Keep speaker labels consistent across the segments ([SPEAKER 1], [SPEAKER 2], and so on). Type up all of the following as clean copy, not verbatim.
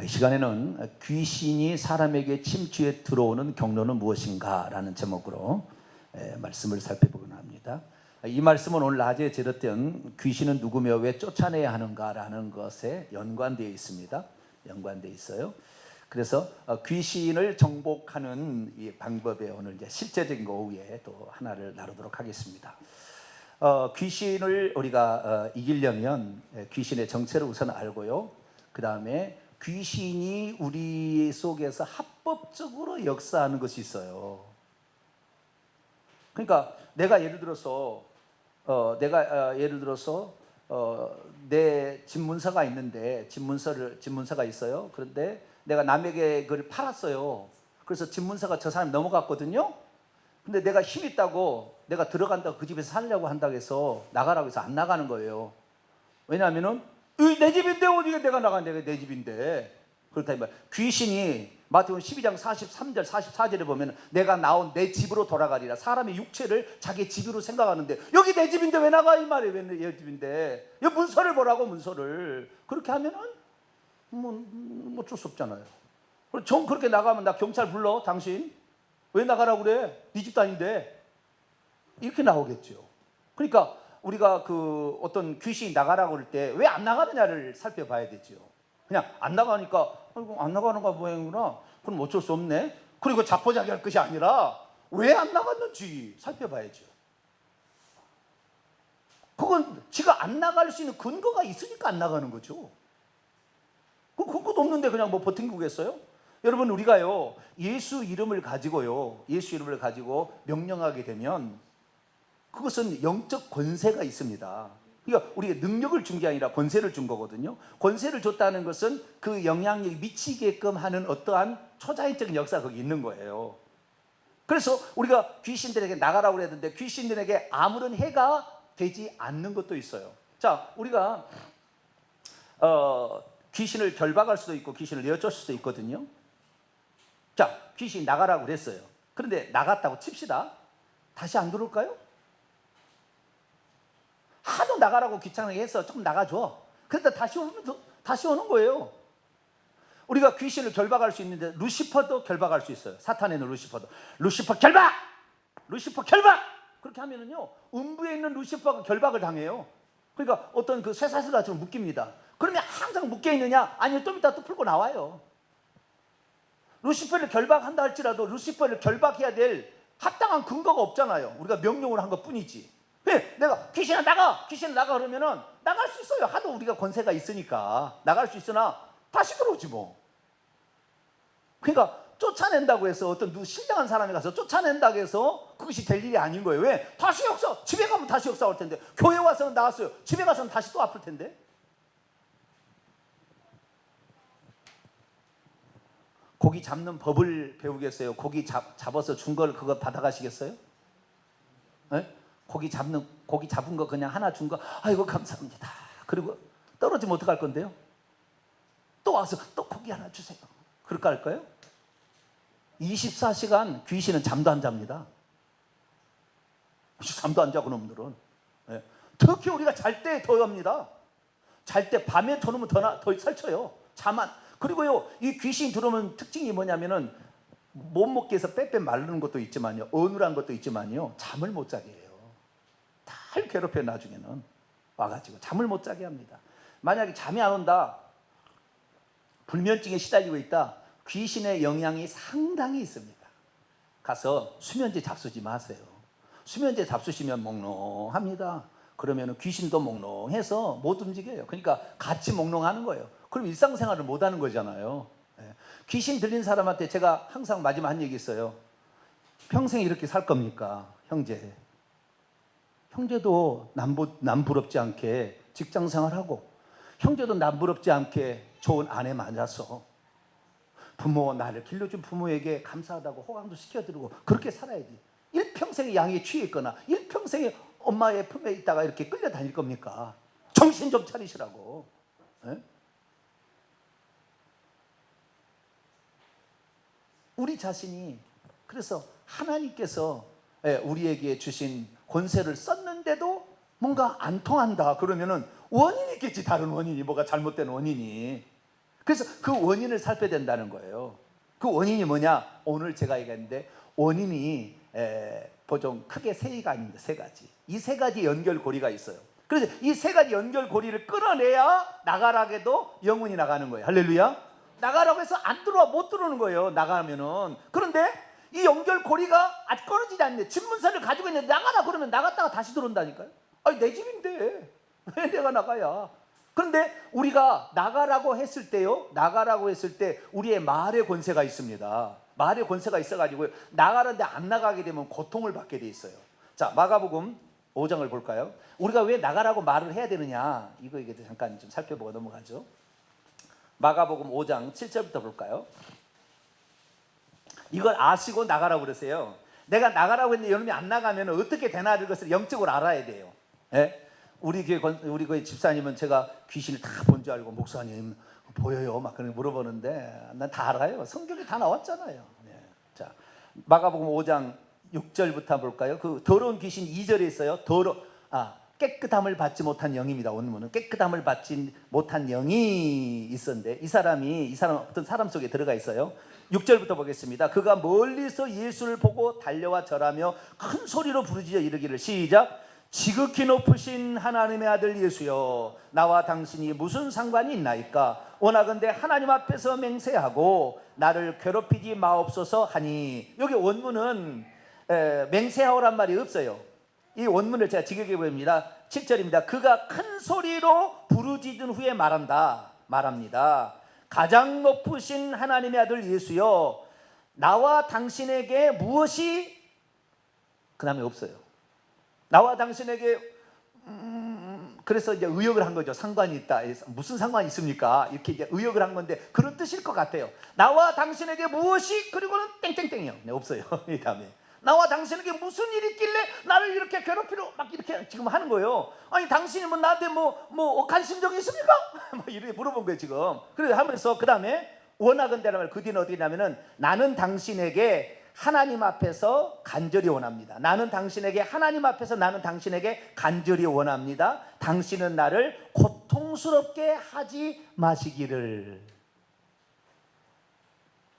[SPEAKER 1] 이 시간에는 귀신이 사람에게 침투해 들어오는 경로는 무엇인가 라는 제목으로 말씀을 살펴보고자 합니다. 이 말씀은 오늘 낮에 들었던 귀신은 누구며 왜 쫓아내야 하는가 라는 것에 연관되어 있습니다. 연관되어 있어요. 그래서 귀신을 정복하는 이 방법의 오늘 이제 실제적인 거 오후에 또 하나를 나누도록 하겠습니다. 귀신을 우리가 이기려면 귀신의 정체를 우선 알고요. 그 다음에 귀신이 우리 속에서 합법적으로 역사하는 것이 있어요. 그러니까 내가 예를 들어서 내 집문서가 있는데 집문서가 있어요. 그런데 내가 남에게 그걸 팔았어요. 그래서 집문서가 저 사람이 넘어갔거든요. 근데 내가 힘 있다고 내가 들어간다고 그 집에서 살려고 한다고 해서 나가라고 해서 안 나가는 거예요. 왜냐하면은 내 집인데 어디가 내가 나간다, 내 집인데. 그렇다면 귀신이 마태복음 12장 43절 44절에 보면 내가 나온 내 집으로 돌아가리라. 사람의 육체를 자기 집으로 생각하는데 여기 내 집인데 왜 나가 이 말이에요. 왜 내 집인데 이 문서를 보라고. 문서를 그렇게 하면은 뭐 어쩔 수 없잖아요. 정 그렇게 나가면 나 경찰 불러. 당신 왜 나가라고 그래? 네 집도 아닌데. 이렇게 나오겠죠. 그러니까 우리가 그 어떤 귀신이 나가라고 그럴 때 왜 안 나가느냐를 살펴봐야 되죠. 그냥 안 나가니까 안 나가는가 보구나. 그럼 어쩔 수 없네. 그리고 자포자기할 것이 아니라 왜 안 나갔는지 살펴봐야죠. 그건 지가 안 나갈 수 있는 근거가 있으니까 안 나가는 거죠. 그 근거도 없는데 그냥 뭐 버팅기겠어요? 여러분 우리가요 예수 이름을 가지고 명령하게 되면 그것은 영적 권세가 있습니다. 그러니까 우리가 능력을 준 게 아니라 권세를 준 거거든요. 권세를 줬다는 것은 그 영향력이 미치게끔 하는 어떠한 초자연적인 역사가 거기 있는 거예요. 그래서 우리가 귀신들에게 나가라고 그랬는데 귀신들에게 아무런 해가 되지 않는 것도 있어요. 자, 우리가 귀신을 결박할 수도 있고 귀신을 내어줄 수도 있거든요. 자, 귀신 나가라고 그랬어요. 그런데 나갔다고 칩시다. 다시 안 들어올까요? 하도 나가라고 귀찮게 해서 좀 나가줘. 그러다 다시 오는 거예요. 우리가 귀신을 결박할 수 있는데 루시퍼도 결박할 수 있어요. 사탄에 있는 루시퍼도. 루시퍼 결박! 그렇게 하면은요 음부에 있는 루시퍼가 결박을 당해요. 그러니까 어떤 그 쇠사슬처럼 묶입니다. 그러면 항상 묶여 있느냐? 아니요, 좀 이따 또 풀고 나와요. 루시퍼를 결박한다 할지라도 루시퍼를 결박해야 될 합당한 근거가 없잖아요. 우리가 명령을 한 것 뿐이지. 왜? 내가 귀신아 나가! 그러면은 나갈 수 있어요. 하도 우리가 권세가 있으니까 나갈 수 있으나 다시 들어오지 뭐. 그러니까 쫓아낸다고 해서 어떤 신령한 사람이 가서 쫓아낸다고 해서 그것이 될 일이 아닌 거예요. 왜? 다시 역사, 집에 가면 다시 역사 올 텐데, 교회 와서는 나왔어요. 집에 가서는 다시 또 아플 텐데. 고기 잡는 법을 배우겠어요? 고기 잡아서 준 걸 그거 받아가시겠어요? 네? 고기 잡은 거 그냥 하나 준 거, 아이고 감사합니다. 그리고 떨어지면 어떡할 건데요? 또 와서 또 고기 하나 주세요. 그럴까 할까요? 24시간 귀신은 잠도 안 잡니다. 잠도 안 자고 놈들은. 네. 특히 우리가 잘 때 더 합니다. 잘 때 밤에 더 놓으면 더 설쳐요. 그리고요 이 귀신 들어오면 특징이 뭐냐면은 못 먹게 해서 빼빼 마르는 것도 있지만요, 어눌한 것도 있지만요, 잠을 못 자게 해요. 다 괴롭혀. 나중에는 와가지고 잠을 못 자게 합니다. 만약에 잠이 안 온다, 불면증에 시달리고 있다, 귀신의 영향이 상당히 있습니다. 가서 수면제 잡수지 마세요. 수면제 잡수시면 몽롱합니다. 그러면 귀신도 몽롱해서 못 움직여요. 그러니까 같이 몽롱하는 거예요. 그럼 일상생활을 못 하는 거잖아요. 귀신 들린 사람한테 제가 항상 마지막 한 얘기 있어요. 평생 이렇게 살 겁니까? 형제도 남 부럽지 않게 직장생활하고, 형제도 남 부럽지 않게 좋은 아내 만나서 나를 길러준 부모에게 감사하다고 호강도 시켜드리고 그렇게 살아야지. 일평생의 양에 취해 있거나 일평생의 엄마의 품에 있다가 이렇게 끌려다닐 겁니까? 정신 좀 차리시라고. 네? 우리 자신이, 그래서 하나님께서 우리에게 주신 권세를 썼는데도 뭔가 안 통한다 그러면은 원인이 있겠지. 다른 원인이, 뭐가 잘못된 원인이. 그래서 그 원인을 살펴야 된다는 거예요. 그 원인이 뭐냐? 오늘 제가 얘기했는데 원인이 보통 크게 세 가지가 아닙니다. 세 가지. 이 세 가지 연결고리가 있어요. 그래서 이 세 가지 연결고리를 끊어내야 나가라게도 영혼이 나가는 거예요. 할렐루야. 나가라고 해서 안 들어와 못 들어오는 거예요. 나가면은. 그런데 이 연결고리가 아직 끊어지지 않는데 집문서를 가지고 있는데 나가라 그러면 나갔다가 다시 들어온다니까요. 아니 내 집인데 왜 내가 나가야? 그런데 우리가 나가라고 했을 때요, 나가라고 했을 때 우리의 말의 권세가 있습니다. 말의 권세가 있어가지고 나가는데 안 나가게 되면 고통을 받게 돼 있어요. 자, 마가복음 5장을 볼까요? 우리가 왜 나가라고 말을 해야 되느냐, 이거 잠깐 좀 살펴보고 넘어가죠. 마가복음 5장 7절부터 볼까요? 이걸 아시고 나가라고 그러세요. 내가 나가라고 했는데 여러분이 안 나가면 어떻게 되나를 것을 영적으로 알아야 돼요. 예? 우리 교회 집사님은 제가 귀신을 다 본 줄 알고, 목사님 보여요? 막 그런 물어보는데 난 다 알아요. 성경에 다 나왔잖아요. 네. 자, 마가복음 5장 6절부터 볼까요? 그 더러운 귀신 2절에 있어요. 깨끗함을 받지 못한 영입니다. 원문은 깨끗함을 받지 못한 영이 있었는데 이 사람 어떤 사람 속에 들어가 있어요. 6절부터 보겠습니다. 그가 멀리서 예수를 보고 달려와 절하며 큰 소리로 부르짖어 이르기를, 시작. 지극히 높으신 하나님의 아들 예수여, 나와 당신이 무슨 상관이 있나이까? 원하건대 하나님 앞에서 맹세하고 나를 괴롭히지 마옵소서 하니. 여기 원문은 맹세하오란 말이 없어요. 이 원문을 제가 직역해 보입니다. 7절입니다. 그가 큰 소리로 부르짖은 후에 말합니다. 가장 높으신 하나님의 아들 예수여, 나와 당신에게 무엇이, 그 다음에 없어요. 나와 당신에게 그래서 이제 의역을 한 거죠. 상관이 있다. 무슨 상관이 있습니까? 이렇게 이제 의역을 한 건데 그런 뜻일 것 같아요. 나와 당신에게 무엇이, 그리고는 땡땡땡이요. 네, 없어요. 이 다음에 나와 당신에게 무슨 일이 있길래 나를 이렇게 괴롭히러 막 이렇게 지금 하는 거예요. 아니 당신이 뭐 나한테 뭐 관심정이 있습니까? 뭐 이렇게 물어본 거예요 지금. 그래서 하면서 그 다음에 원하건대라는 말, 그 뒤는 어떻게 되냐면은 나는 당신에게 하나님 앞에서 간절히 원합니다. 나는 당신에게 하나님 앞에서 나는 당신에게 간절히 원합니다. 당신은 나를 고통스럽게 하지 마시기를.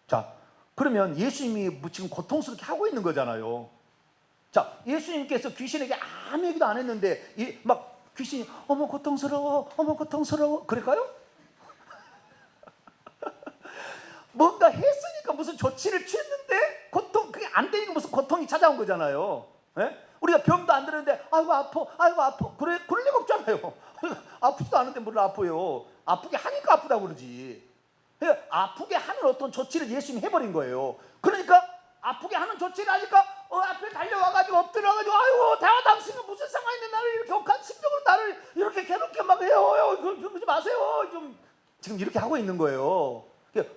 [SPEAKER 1] 자, 그러면 예수님이 지금 고통스럽게 하고 있는 거잖아요. 자, 예수님께서 귀신에게 아무 얘기도 안 했는데 막 귀신이 어머 고통스러워, 어머 고통스러워, 그럴까요? 뭔가 했으니까 무슨 조치를 취했는데 그게 안 되니까 무슨 고통이 찾아온 거잖아요. 예? 우리가 병도 안 들었는데 아이고 아파 그럴 리가 없잖아요. 아프지도 않은데 뭘 아파요. 아프게 하니까 아프다고 그러지. 아프게 하는 어떤 조치를 예수님이 해버린 거예요. 그러니까 아프게 하는 조치를 하니까 앞에 달려와가지고 엎드려가지고 아이고 당신은 무슨 상관인데 나를 이렇게 억한 심정으로 나를 이렇게 괴롭게 막 해요. 그러지 마세요. 좀 지금 이렇게 하고 있는 거예요.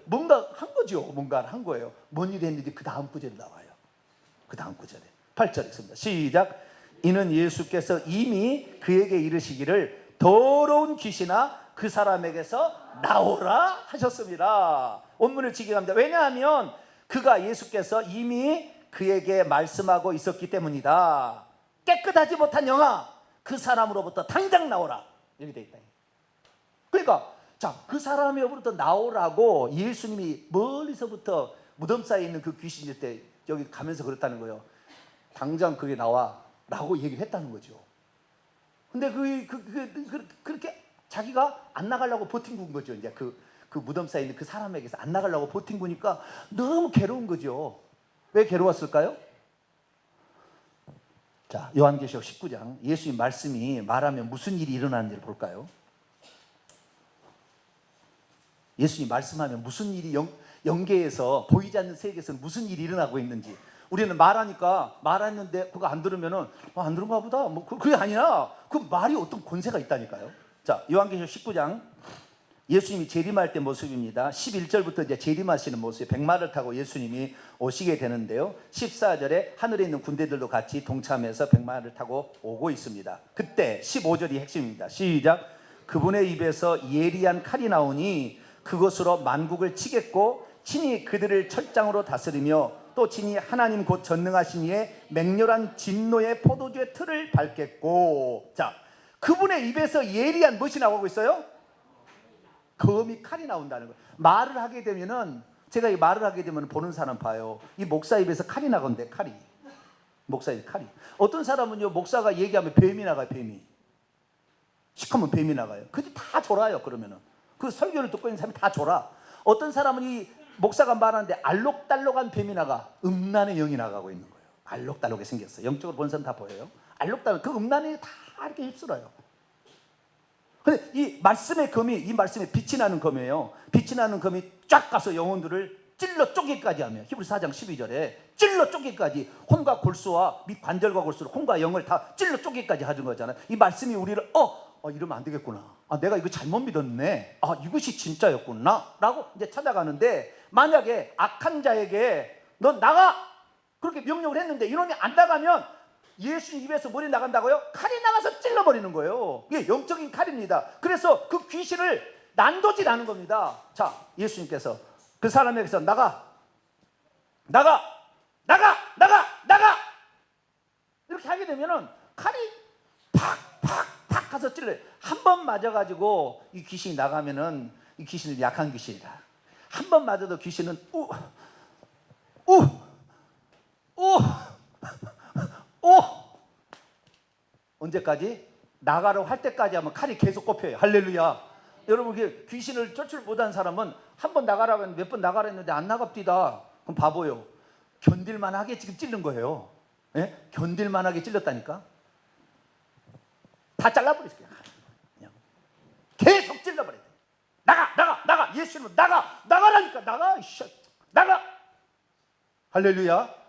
[SPEAKER 1] 뭔가 한 거죠. 뭔가를 한 거예요. 뭔 일이 했는지 그 다음 구절에 나와요. 그 다음 구절에 8절 있습니다. 시작. 이는 예수께서 이미 그에게 이르시기를 더러운 귀신아 그 사람에게서 나오라 하셨습니다. 원문을 직역합니다. 왜냐하면 예수께서 이미 그에게 말씀하고 있었기 때문이다. 깨끗하지 못한 영아 그 사람으로부터 당장 나오라, 이렇게 돼 있다. 그러니까 자, 그 사람으로부터 나오라고 예수님이 멀리서부터 무덤 사이에 있는 그 귀신일 때 여기 가면서 그랬다는 거예요. 당장 그게 나와 라고 얘기를 했다는 거죠. 근데 그렇게 자기가 안 나가려고 버틴 거죠. 이제 그 무덤 사이에 있는 그 사람에게서 안 나가려고 버틴 거니까 너무 괴로운 거죠. 왜 괴로웠을까요? 자, 요한계시록 19장 예수님 말씀이 말하면 무슨 일이 일어나는지를 볼까요? 예수님이 말씀하면 무슨 일이 영계에서 보이지 않는 세계에서는 무슨 일이 일어나고 있는지. 우리는 말했는데 그거 안 들으면은 안 들은가 보다. 그게 아니라 그 말이 어떤 권세가 있다니까요. 자, 요한계시록 19장 예수님이 재림할 때 모습입니다. 11절부터 이제 재림하시는 모습, 백마를 타고 예수님이 오시게 되는데요. 14절에 하늘에 있는 군대들도 같이 동참해서 백마를 타고 오고 있습니다. 그때 15절이 핵심입니다. 시작. 그분의 입에서 예리한 칼이 나오니 그것으로 만국을 치겠고 친히 그들을 철장으로 다스리며 또 친히 하나님 곧 전능하신 이의 맹렬한 진노의 포도주의 틀을 밟겠고. 자, 그분의 입에서 예리한 무엇이 나오고 있어요? 검이 칼이 나온다는 거예요. 말을 하게 되면은 제가 이 말을 하게 되면 보는 사람 봐요. 이 목사 입에서 칼이 나건데 칼이. 목사 입 칼이. 어떤 사람은요 목사가 얘기하면 뱀이 나가요. 뱀이. 시커먼 뱀이 나가요. 그게 다 졸아요. 그러면은 그 설교를 듣고 있는 사람이 다 졸아. 어떤 사람은 이 목사가 말하는데 알록달록한 뱀이 나가. 음란의 영이 나가고 있는 거예요. 알록달록하게 생겼어요. 영적으로 본 사람 다 보여요. 알록달록 그 음란이 다 이렇게 휩쓸어요. 근데 이 말씀의 검이 이 말씀에 빛이 나는 검이에요. 빛이 나는 검이 쫙 가서 영혼들을 찔러 쪼개기까지 하며 히브리서 4장 12절에 찔러 쪼개기까지 혼과 골수와 밑 관절과 골수를 혼과 영을 다 찔러 쪼개기까지 하는 거잖아요. 이 말씀이 우리를 이러면 안 되겠구나. 내가 이거 잘못 믿었네. 이것이 진짜였구나. 라고 이제 찾아가는데 만약에 악한 자에게 너 나가! 그렇게 명령을 했는데 이놈이 안 나가면 예수님 입에서 머리 나간다고요? 칼이 나가서 찔러버리는 거예요. 이게 영적인 칼입니다. 그래서 그 귀신을 난도질하는 겁니다. 자, 예수님께서 그 사람에게서 나가! 나가! 나가! 나가! 나가! 이렇게 하게 되면은 칼이 팍 가서 찔러요. 한 번 맞아가지고 이 귀신이 나가면은 이 귀신은 약한 귀신이다. 한 번 맞아도 귀신은 언제까지? 나가라고 할 때까지 하면 칼이 계속 꼽혀요. 할렐루야. 여러분 귀신을 쫓을 못한 사람은 한 번 나가라고 했는데 몇 번 나가라 했는데 안 나갑디다. 그럼 바보요. 견딜만하게 지금 찔른 거예요. 예? 견딜만하게 찔렀다니까. 다 잘라버리세요. 그냥 계속 찔러버려야 돼. 나가. 예수님 나가라니까. 나가. 할렐루야.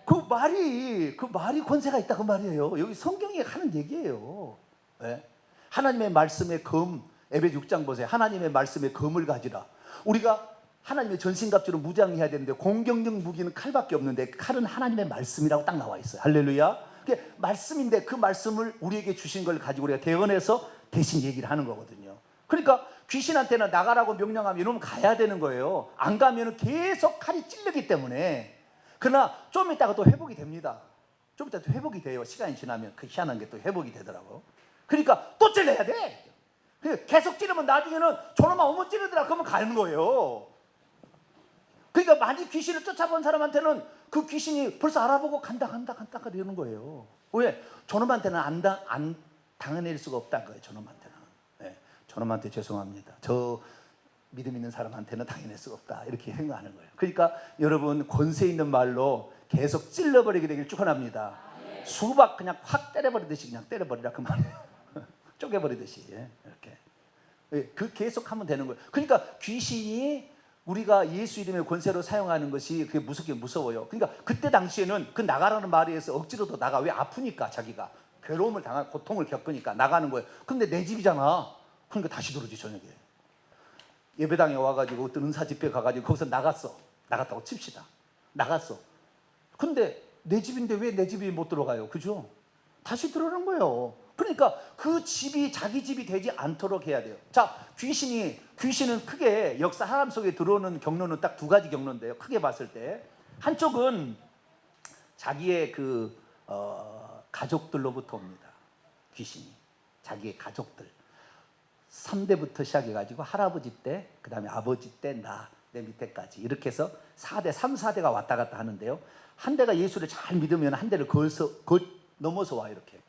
[SPEAKER 1] 그 말이 권세가 있다 그 말이에요. 여기 성경이 하는 얘기예요. 네? 하나님의 말씀의 검, 에베소 6장 보세요. 하나님의 말씀의 검을 가지라. 우리가 하나님의 전신갑주로 무장해야 되는데 공격력 무기는 칼밖에 없는데 칼은 하나님의 말씀이라고 딱 나와 있어요. 할렐루야. 그게 말씀인데 그 말씀을 우리에게 주신 걸 가지고 우리가 대언해서 대신 얘기를 하는 거거든요. 그러니까 귀신한테는 나가라고 명령하면 이놈은 가야 되는 거예요. 안 가면 계속 칼이 찔리기 때문에. 그러나 좀 있다가 또 회복이 됩니다. 좀 있다가 또 회복이 돼요. 시간이 지나면 그 희한한 게 또 회복이 되더라고요. 그러니까 또 찔러야 돼. 계속 찌르면 나중에는 저놈아 어머 찌르더라 그러면 가는 거예요. 그러니까 많이 귀신을 쫓아본 사람한테는 그 귀신이 벌써 알아보고 간다 이러는 거예요. 왜? 저놈한테는 안 당해낼 수가 없다는 거예요. 저놈한테는. 네. 저놈한테 죄송합니다. 저 믿음 있는 사람한테는 당해낼 수가 없다. 이렇게 생각하는 거예요. 그러니까 여러분 권세 있는 말로 계속 찔러버리게 되길 축원합니다. 수박 그냥 확 때려버리듯이 그냥 때려버리라 그 말이에요. 쪼개버리듯이 이렇게. 그 계속 하면 되는 거예요. 그러니까 귀신이 우리가 예수 이름의 권세로 사용하는 것이 그게 무서워요. 그러니까 그때 당시에는 그 나가라는 말에 의해서 억지로도 나가. 왜? 아프니까 자기가 괴로움을 당한 고통을 겪으니까 나가는 거예요. 근데 내 집이잖아. 그러니까 다시 들어오지 저녁에. 예배당에 와가지고 어떤 은사 집회 가가지고 거기서 나갔다고 칩시다. 나갔어. 근데 내 집인데 왜 내 집이 못 들어가요? 그죠? 다시 들어오는 거예요. 그러니까 그 집이 자기 집이 되지 않도록 해야 돼요. 자, 귀신은 크게 역사 사람 속에 들어오는 경로는 딱 두 가지 경로인데요. 크게 봤을 때 한쪽은 자기의 가족들로부터 옵니다. 귀신이 자기의 가족들 3대부터 시작해가지고 할아버지 때, 그 다음에 아버지 때, 내 밑에까지 이렇게 해서 4대, 3, 4대가 왔다 갔다 하는데요. 한 대가 예수를 잘 믿으면 한 대를 넘어서 와 이렇게.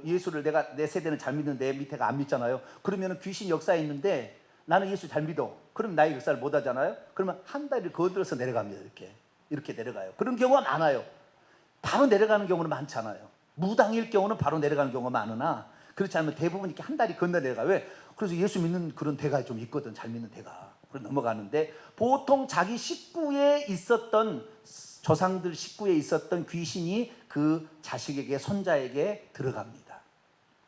[SPEAKER 1] 예수를 내 세대는 잘 믿는데 내 밑에가 안 믿잖아요. 그러면 귀신 역사에 있는데 나는 예수 잘 믿어. 그럼 나의 역사를 못 하잖아요. 그러면 한 다리를 거들어서 내려갑니다. 이렇게 내려가요. 그런 경우가 많아요. 바로 내려가는 경우는 많지 않아요. 무당일 경우는 바로 내려가는 경우가 많으나 그렇지 않으면 대부분 이렇게 한 다리 건너 내려가요. 왜? 그래서 예수 믿는 그런 대가 좀 있거든. 잘 믿는 대가. 그래서 넘어가는데 보통 자기 식구에 있었던 조상들 식구에 있었던 귀신이 그 자식에게 손자에게 들어갑니다.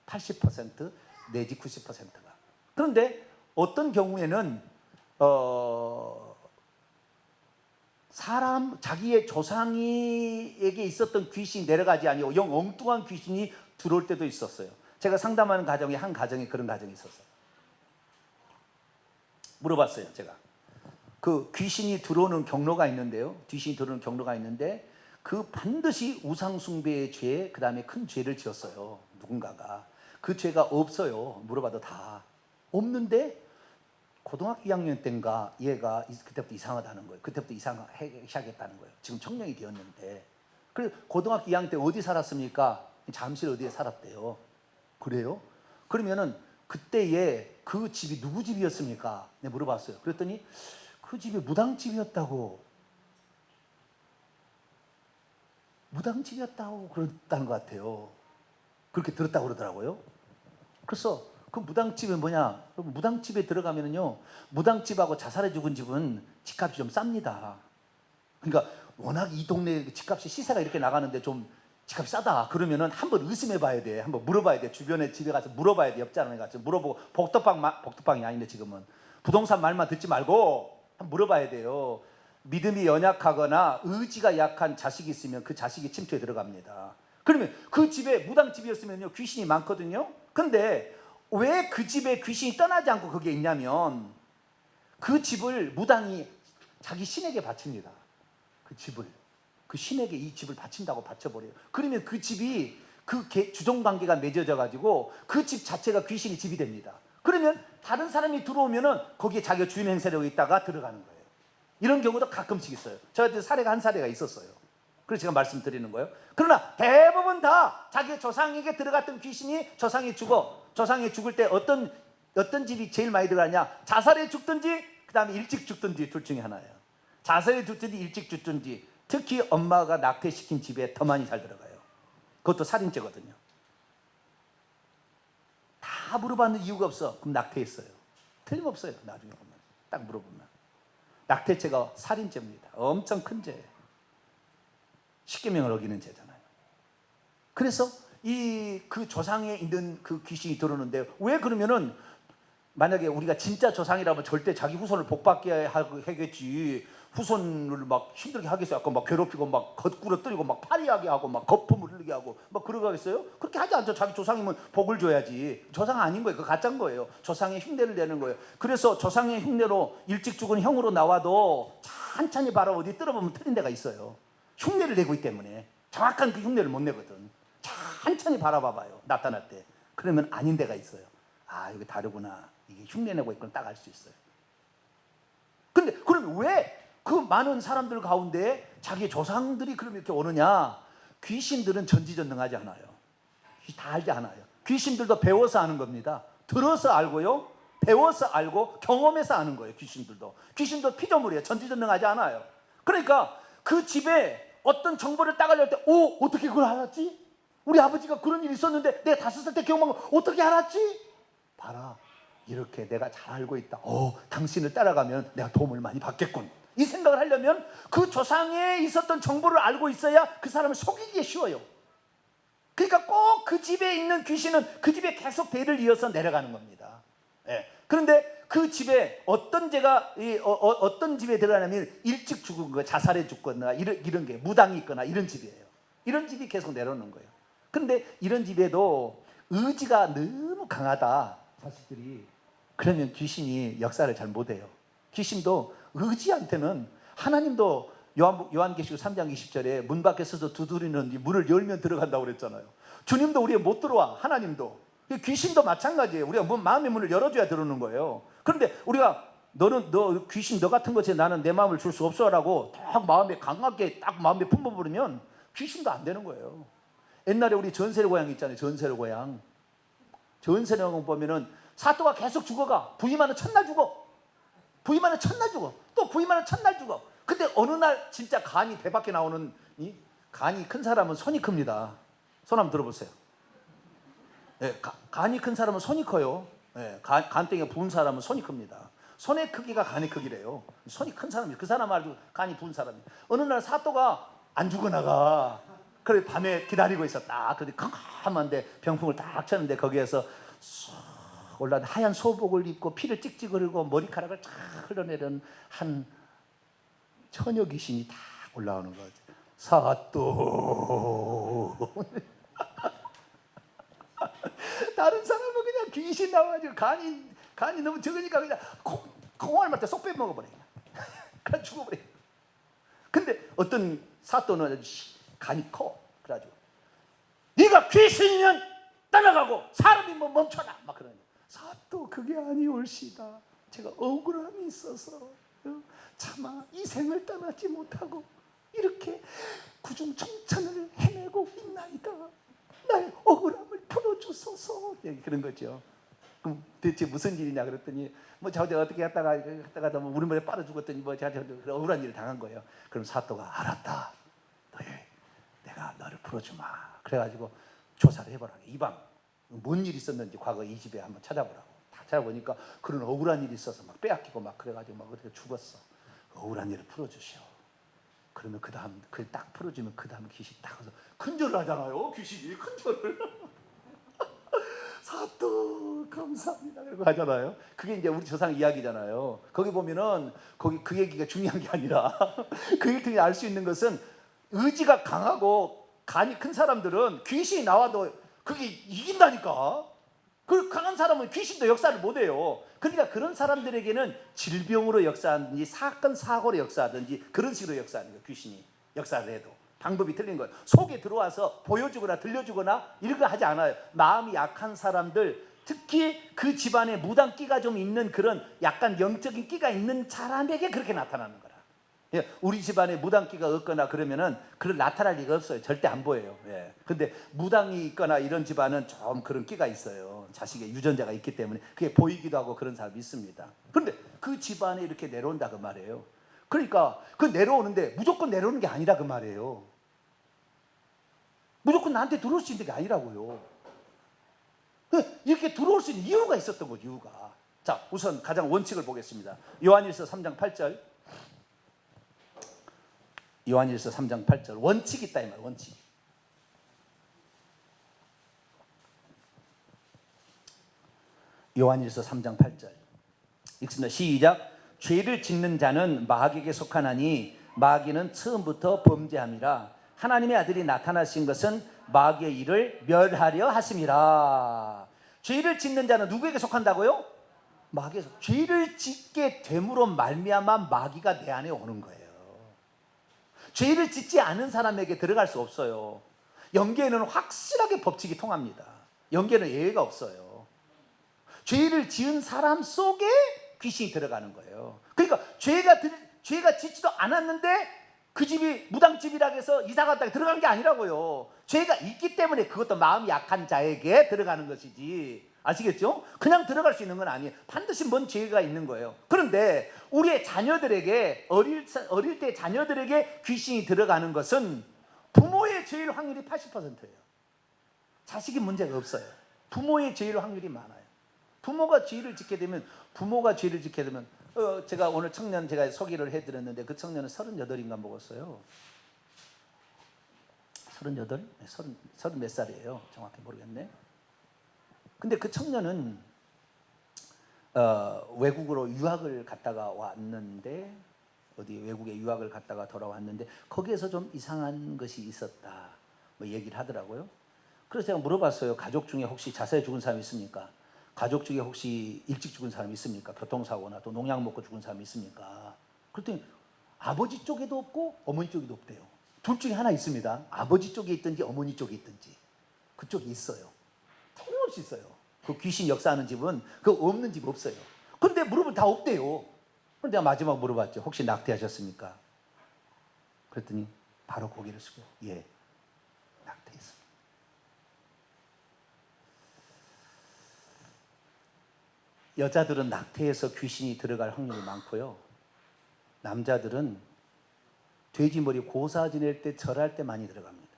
[SPEAKER 1] 80% 내지 90%가. 그런데 어떤 경우에는 자기의 조상에게 있었던 귀신이 내려가지 아니고 영 엉뚱한 귀신이 들어올 때도 있었어요. 제가 상담하는 가정에 한 가정에 그런 가정이 있었어요. 물어봤어요. 제가 그 귀신이 들어오는 경로가 있는데요. 귀신이 들어오는 경로가 있는데 그 반드시 우상숭배의 죄, 그 다음에 큰 죄를 지었어요. 누군가가. 그 죄가 없어요. 물어봐도 다 없는데 고등학교 2학년 때인가 얘가 그때부터 이상하다는 거예요. 그때부터 이상하기 시작했다는 거예요. 지금 청년이 되었는데. 그래서 고등학교 2학년 때 어디 살았습니까? 잠실 어디에 살았대요. 그래요? 그러면은 그때에 그 집이 누구 집이었습니까? 내가 물어봤어요. 그랬더니 그 집이 무당집이었다고. 무당집이었다고 그랬다는 것 같아요. 그렇게 들었다고 그러더라고요. 그래서 그 무당집이 뭐냐? 무당집에 들어가면은요, 무당집하고 자살해 죽은 집은 집값이 좀 쌉니다. 그러니까 워낙 이 동네 집값이 시세가 이렇게 나가는데 좀 집값이 싸다. 그러면은 한번 의심해 봐야 돼. 한번 물어봐야 돼. 주변에 집에 가서 물어봐야 돼. 옆자랑에 가서 물어보고 복덕방이 아닌데 지금은 부동산 말만 듣지 말고 한번 물어봐야 돼요. 믿음이 연약하거나 의지가 약한 자식이 있으면 그 자식이 침투에 들어갑니다. 그러면 그 집에 무당집이었으면요 귀신이 많거든요. 근데 왜 그 집에 귀신이 떠나지 않고 거기에 있냐면 그 집을 무당이 자기 신에게 바칩니다. 그 집을 그 신에게 이 집을 바친다고 바쳐버려요. 그러면 그 집이 그 주종관계가 맺어져 가지고 그 집 자체가 귀신이 집이 됩니다. 그러면 다른 사람이 들어오면은 거기에 자기가 주인 행세로 있다가 들어가는 거예요. 이런 경우도 가끔씩 있어요. 저한테 사례가 한 사례가 있었어요. 그래서 제가 말씀드리는 거예요. 그러나 대부분 다 자기 조상에게 들어갔던 귀신이 조상이 죽을 때 어떤 집이 제일 많이 들어가냐? 자살해 죽든지 그 다음에 일찍 죽든지 둘 중에 하나예요. 자살해 죽든지 일찍 죽든지, 특히 엄마가 낙태시킨 집에 더 많이 잘 들어가요. 그것도 살인죄거든요. 다 물어봤는 이유가 없어. 그럼 낙태했어요. 틀림없어요. 나중에 보면 딱 물어보면 낙태죄가 살인죄입니다. 엄청 큰 죄예요. 십계명을 어기는 죄잖아요. 그래서 그 조상에 있는 그 귀신이 들어오는데, 왜 그러면은 만약에 우리가 진짜 조상이라면 절대 자기 후손을 복받게 하겠지. 후손을 막 힘들게 하겠어요? 아까 막 괴롭히고 막 겉구러뜨리고 막 파리하게 하고 막 거품을 흘리게 하고 막 그러겠어요? 그렇게 하지 않죠. 자기 조상이면 복을 줘야지. 조상 아닌 거예요. 그거 가짜인 거예요. 조상의 흉내를 내는 거예요. 그래서 조상의 흉내로 일찍 죽은 형으로 나와도 천천히 바라 어디 들어보면 틀린 데가 있어요. 흉내를 내고 있기 때문에 정확한 그 흉내를 못 내거든. 천천히 바라봐봐요. 나타날 때. 그러면 아닌 데가 있어요. 아, 여기 다르구나. 이게 흉내내고 있구나. 딱 알 수 있어요. 근데 그럼 왜 그 많은 사람들 가운데 자기의 조상들이 그럼 이렇게 오느냐? 귀신들은 전지전능하지 않아요. 다 알지 않아요. 귀신들도 배워서 아는 겁니다. 들어서 알고요, 배워서 알고 경험해서 아는 거예요. 귀신도 피조물이에요. 전지전능하지 않아요. 그러니까 그 집에 어떤 정보를 딱 알려올 때, 어떻게 그걸 알았지? 우리 아버지가 그런 일이 있었는데 내가 5살 때 경험한 거 어떻게 알았지? 봐라, 이렇게 내가 잘 알고 있다. 당신을 따라가면 내가 도움을 많이 받겠군. 이 생각을 하려면 그 조상에 있었던 정보를 알고 있어야 그 사람을 속이기 쉬워요. 그러니까 꼭 그 집에 있는 귀신은 그 집에 계속 대를 이어서 내려가는 겁니다. 그런데 그 집에 어떤 집에 들어가냐면 일찍 죽은 거, 자살해 죽거나 이런 게 무당이 있거나 이런 집이에요. 이런 집이 계속 내려오는 거예요. 그런데 이런 집에도 의지가 너무 강하다, 자식들이. 그러면 귀신이 역사를 잘 못해요. 귀신도 의지한테는, 하나님도 요한계시록 3장 20절에 문 밖에 서서 두드리는 문을 열면 들어간다고 그랬잖아요. 주님도 우리에 못 들어와. 하나님도. 귀신도 마찬가지예요. 우리가 마음의 문을 열어줘야 들어오는 거예요. 그런데 우리가 귀신 너 같은 것에 나는 내 마음을 줄 수 없어라고 딱 마음에 강하게 딱 마음에 품어버리면 귀신도 안 되는 거예요. 옛날에 우리 전세로 고향 있잖아요. 전세로 고향 보면은 사또가 계속 죽어가. 부임하는 첫날 죽어. 또 부임하는 첫날 죽어. 근데 어느 날 진짜 간이 배 밖에 나오는, 간이 큰 사람은 손이 큽니다. 손 한번 들어보세요. 간이 큰 사람은 손이 커요. 간땡이가 부은 사람은 손이 큽니다. 손의 크기가 간의 크기래요. 손이 큰 사람이, 그 사람 말고 간이 부은 사람이. 어느 날 사또가 안 죽어나가. 그래 밤에 기다리고 있었다. 그런데 캄캄한데 병풍을 딱 쳤는데 거기에서 올라 하얀 소복을 입고 피를 찍찍 흐르고 머리카락을 쫙 흘러내리는 한 처녀 귀신이 딱 올라오는 거죠. 사또. 다른 사람은 그냥 귀신 나와가지고 간이 너무 적으니까 그냥 콩알 맛때 쏙 빼먹어버려. 그냥 죽어버려. 근데 어떤 사또는 간이 커. 그래가지고 네가 귀신이면 떠나가고 사람이 멈춰라. 막 그러니 사또 그게 아니올시다. 제가 억울함이 있어서 차마 이 생을 떠나지 못하고 이렇게 구중청천을 헤매고 있나이다. 나의 억울함을 풀어주소서. 그런 거죠. 그럼 대체 무슨 일이냐 그랬더니 뭐 저 어떻게 갔다가 뭐 우리 머리에 빨아 죽었더니 뭐 제가 억울한 일을 당한 거예요. 그럼 사또가 알았다. 내가 너를 풀어주마. 그래가지고 조사를 해보라고. 이방 뭔 일이 있었는지 과거 이 집에 한번 찾아보라고. 다 찾아보니까 그런 억울한 일이 있어서 막 빼앗기고 막 그래가지고 막 어떻게 죽었어. 억울한 일을 풀어주시오. 그러면 그 다음 그 딱 풀어주면 그 다음 귀신이 딱 가서 큰절을 하잖아요. 귀신이 큰절을. 사또 감사합니다. 그러고 하잖아요. 그게 이제 우리 조상 이야기잖아요. 거기 보면은 거기 그 얘기가 중요한 게 아니라 그 얘기를 통해 알 수 있는 것은 의지가 강하고 간이 큰 사람들은 귀신이 나와도 그게 이긴다니까. 그 강한 사람은 귀신도 역사를 못해요. 그러니까 그런 사람들에게는 질병으로 역사하든지 사건 사고로 역사하든지 그런 식으로 역사하는 거예요. 귀신이 역사를 해도 방법이 틀린 거예요. 속에 들어와서 보여주거나 들려주거나 이런 거 하지 않아요. 마음이 약한 사람들, 특히 그 집안에 무당기가 좀 있는 그런 약간 영적인 끼가 있는 사람에게 그렇게 나타나는 거라. 우리 집안에 무당기가 없거나 그러면은 그런 나타날 리가 없어요. 절대 안 보여요. 근데 무당이 있거나 이런 집안은 좀 그런 끼가 있어요. 자식의 유전자가 있기 때문에 그게 보이기도 하고 그런 사람이 있습니다. 그런데 그 집안에 이렇게 내려온다 그 말이에요. 그러니까 그 내려오는데 무조건 내려오는 게 아니라 그 말이에요. 무조건 나한테 들어올 수 있는 게 아니라고요. 이렇게 들어올 수 있는 이유가 있었던 거죠. 이유가. 자, 우선 가장 원칙을 보겠습니다. 요한일서 3장 8절. 요한일서 3장 8절. 원칙이 있다 이 말. 원칙. 요한일서 3장 8절. 읽습니다. 시작. 죄를 짓는 자는 마귀에게 속하나니 마귀는 처음부터 범죄함이라. 하나님의 아들이 나타나신 것은 마귀의 일을 멸하려 하심이라. 죄를 짓는 자는 누구에게 속한다고요? 마귀에서. 죄를 짓게 됨으로 말미암아 마귀가 내 안에 오는 거예요. 죄를 짓지 않은 사람에게 들어갈 수 없어요. 영계에는 확실하게 법칙이 통합니다. 영계는 예외가 없어요. 죄를 지은 사람 속에 귀신이 들어가는 거예요. 그러니까 죄가 짓지도 않았는데 그 집이 무당집이라고 해서 이사 갔다가 들어간 게 아니라고요. 죄가 있기 때문에 그것도 마음이 약한 자에게 들어가는 것이지. 아시겠죠? 그냥 들어갈 수 있는 건 아니에요. 반드시 뭔 죄가 있는 거예요. 그런데 우리의 자녀들에게 어릴 때 자녀들에게 귀신이 들어가는 것은 부모의 죄일 확률이 80%예요. 자식이 문제가 없어요. 부모의 죄일 확률이 많아요. 부모가 죄를 짓게 되면 제가 오늘 청년 제가 소개를 해드렸는데 그 청년은 38인가 먹었어요. 38? 30 몇 살이에요. 정확히 모르겠네. 근데 그 청년은 외국으로 유학을 갔다가 왔는데 어디 외국에 유학을 갔다가 돌아왔는데 거기에서 좀 이상한 것이 있었다 뭐 얘기를 하더라고요. 그래서 제가 물어봤어요. 가족 중에 혹시 자살해 죽은 사람이 있습니까? 가족 중에 혹시 일찍 죽은 사람이 있습니까? 교통사고나 또 농약 먹고 죽은 사람이 있습니까? 그랬더니 아버지 쪽에도 없고 어머니 쪽에도 없대요. 둘 중에 하나 있습니다. 아버지 쪽에 있든지 어머니 쪽에 있든지 그쪽에 있어요. 틀림없이 있어요. 그 귀신 역사하는 집은 그 없는 집 없어요. 근데 물어보면 다 없대요. 그런데 내가 마지막 물어봤죠. 혹시 낙태하셨습니까? 그랬더니 바로 고개를 숙여 예, 낙태했습니다. 여자들은 낙태해서 귀신이 들어갈 확률이 많고요. 남자들은 돼지머리 고사 지낼 때 절할 때 많이 들어갑니다.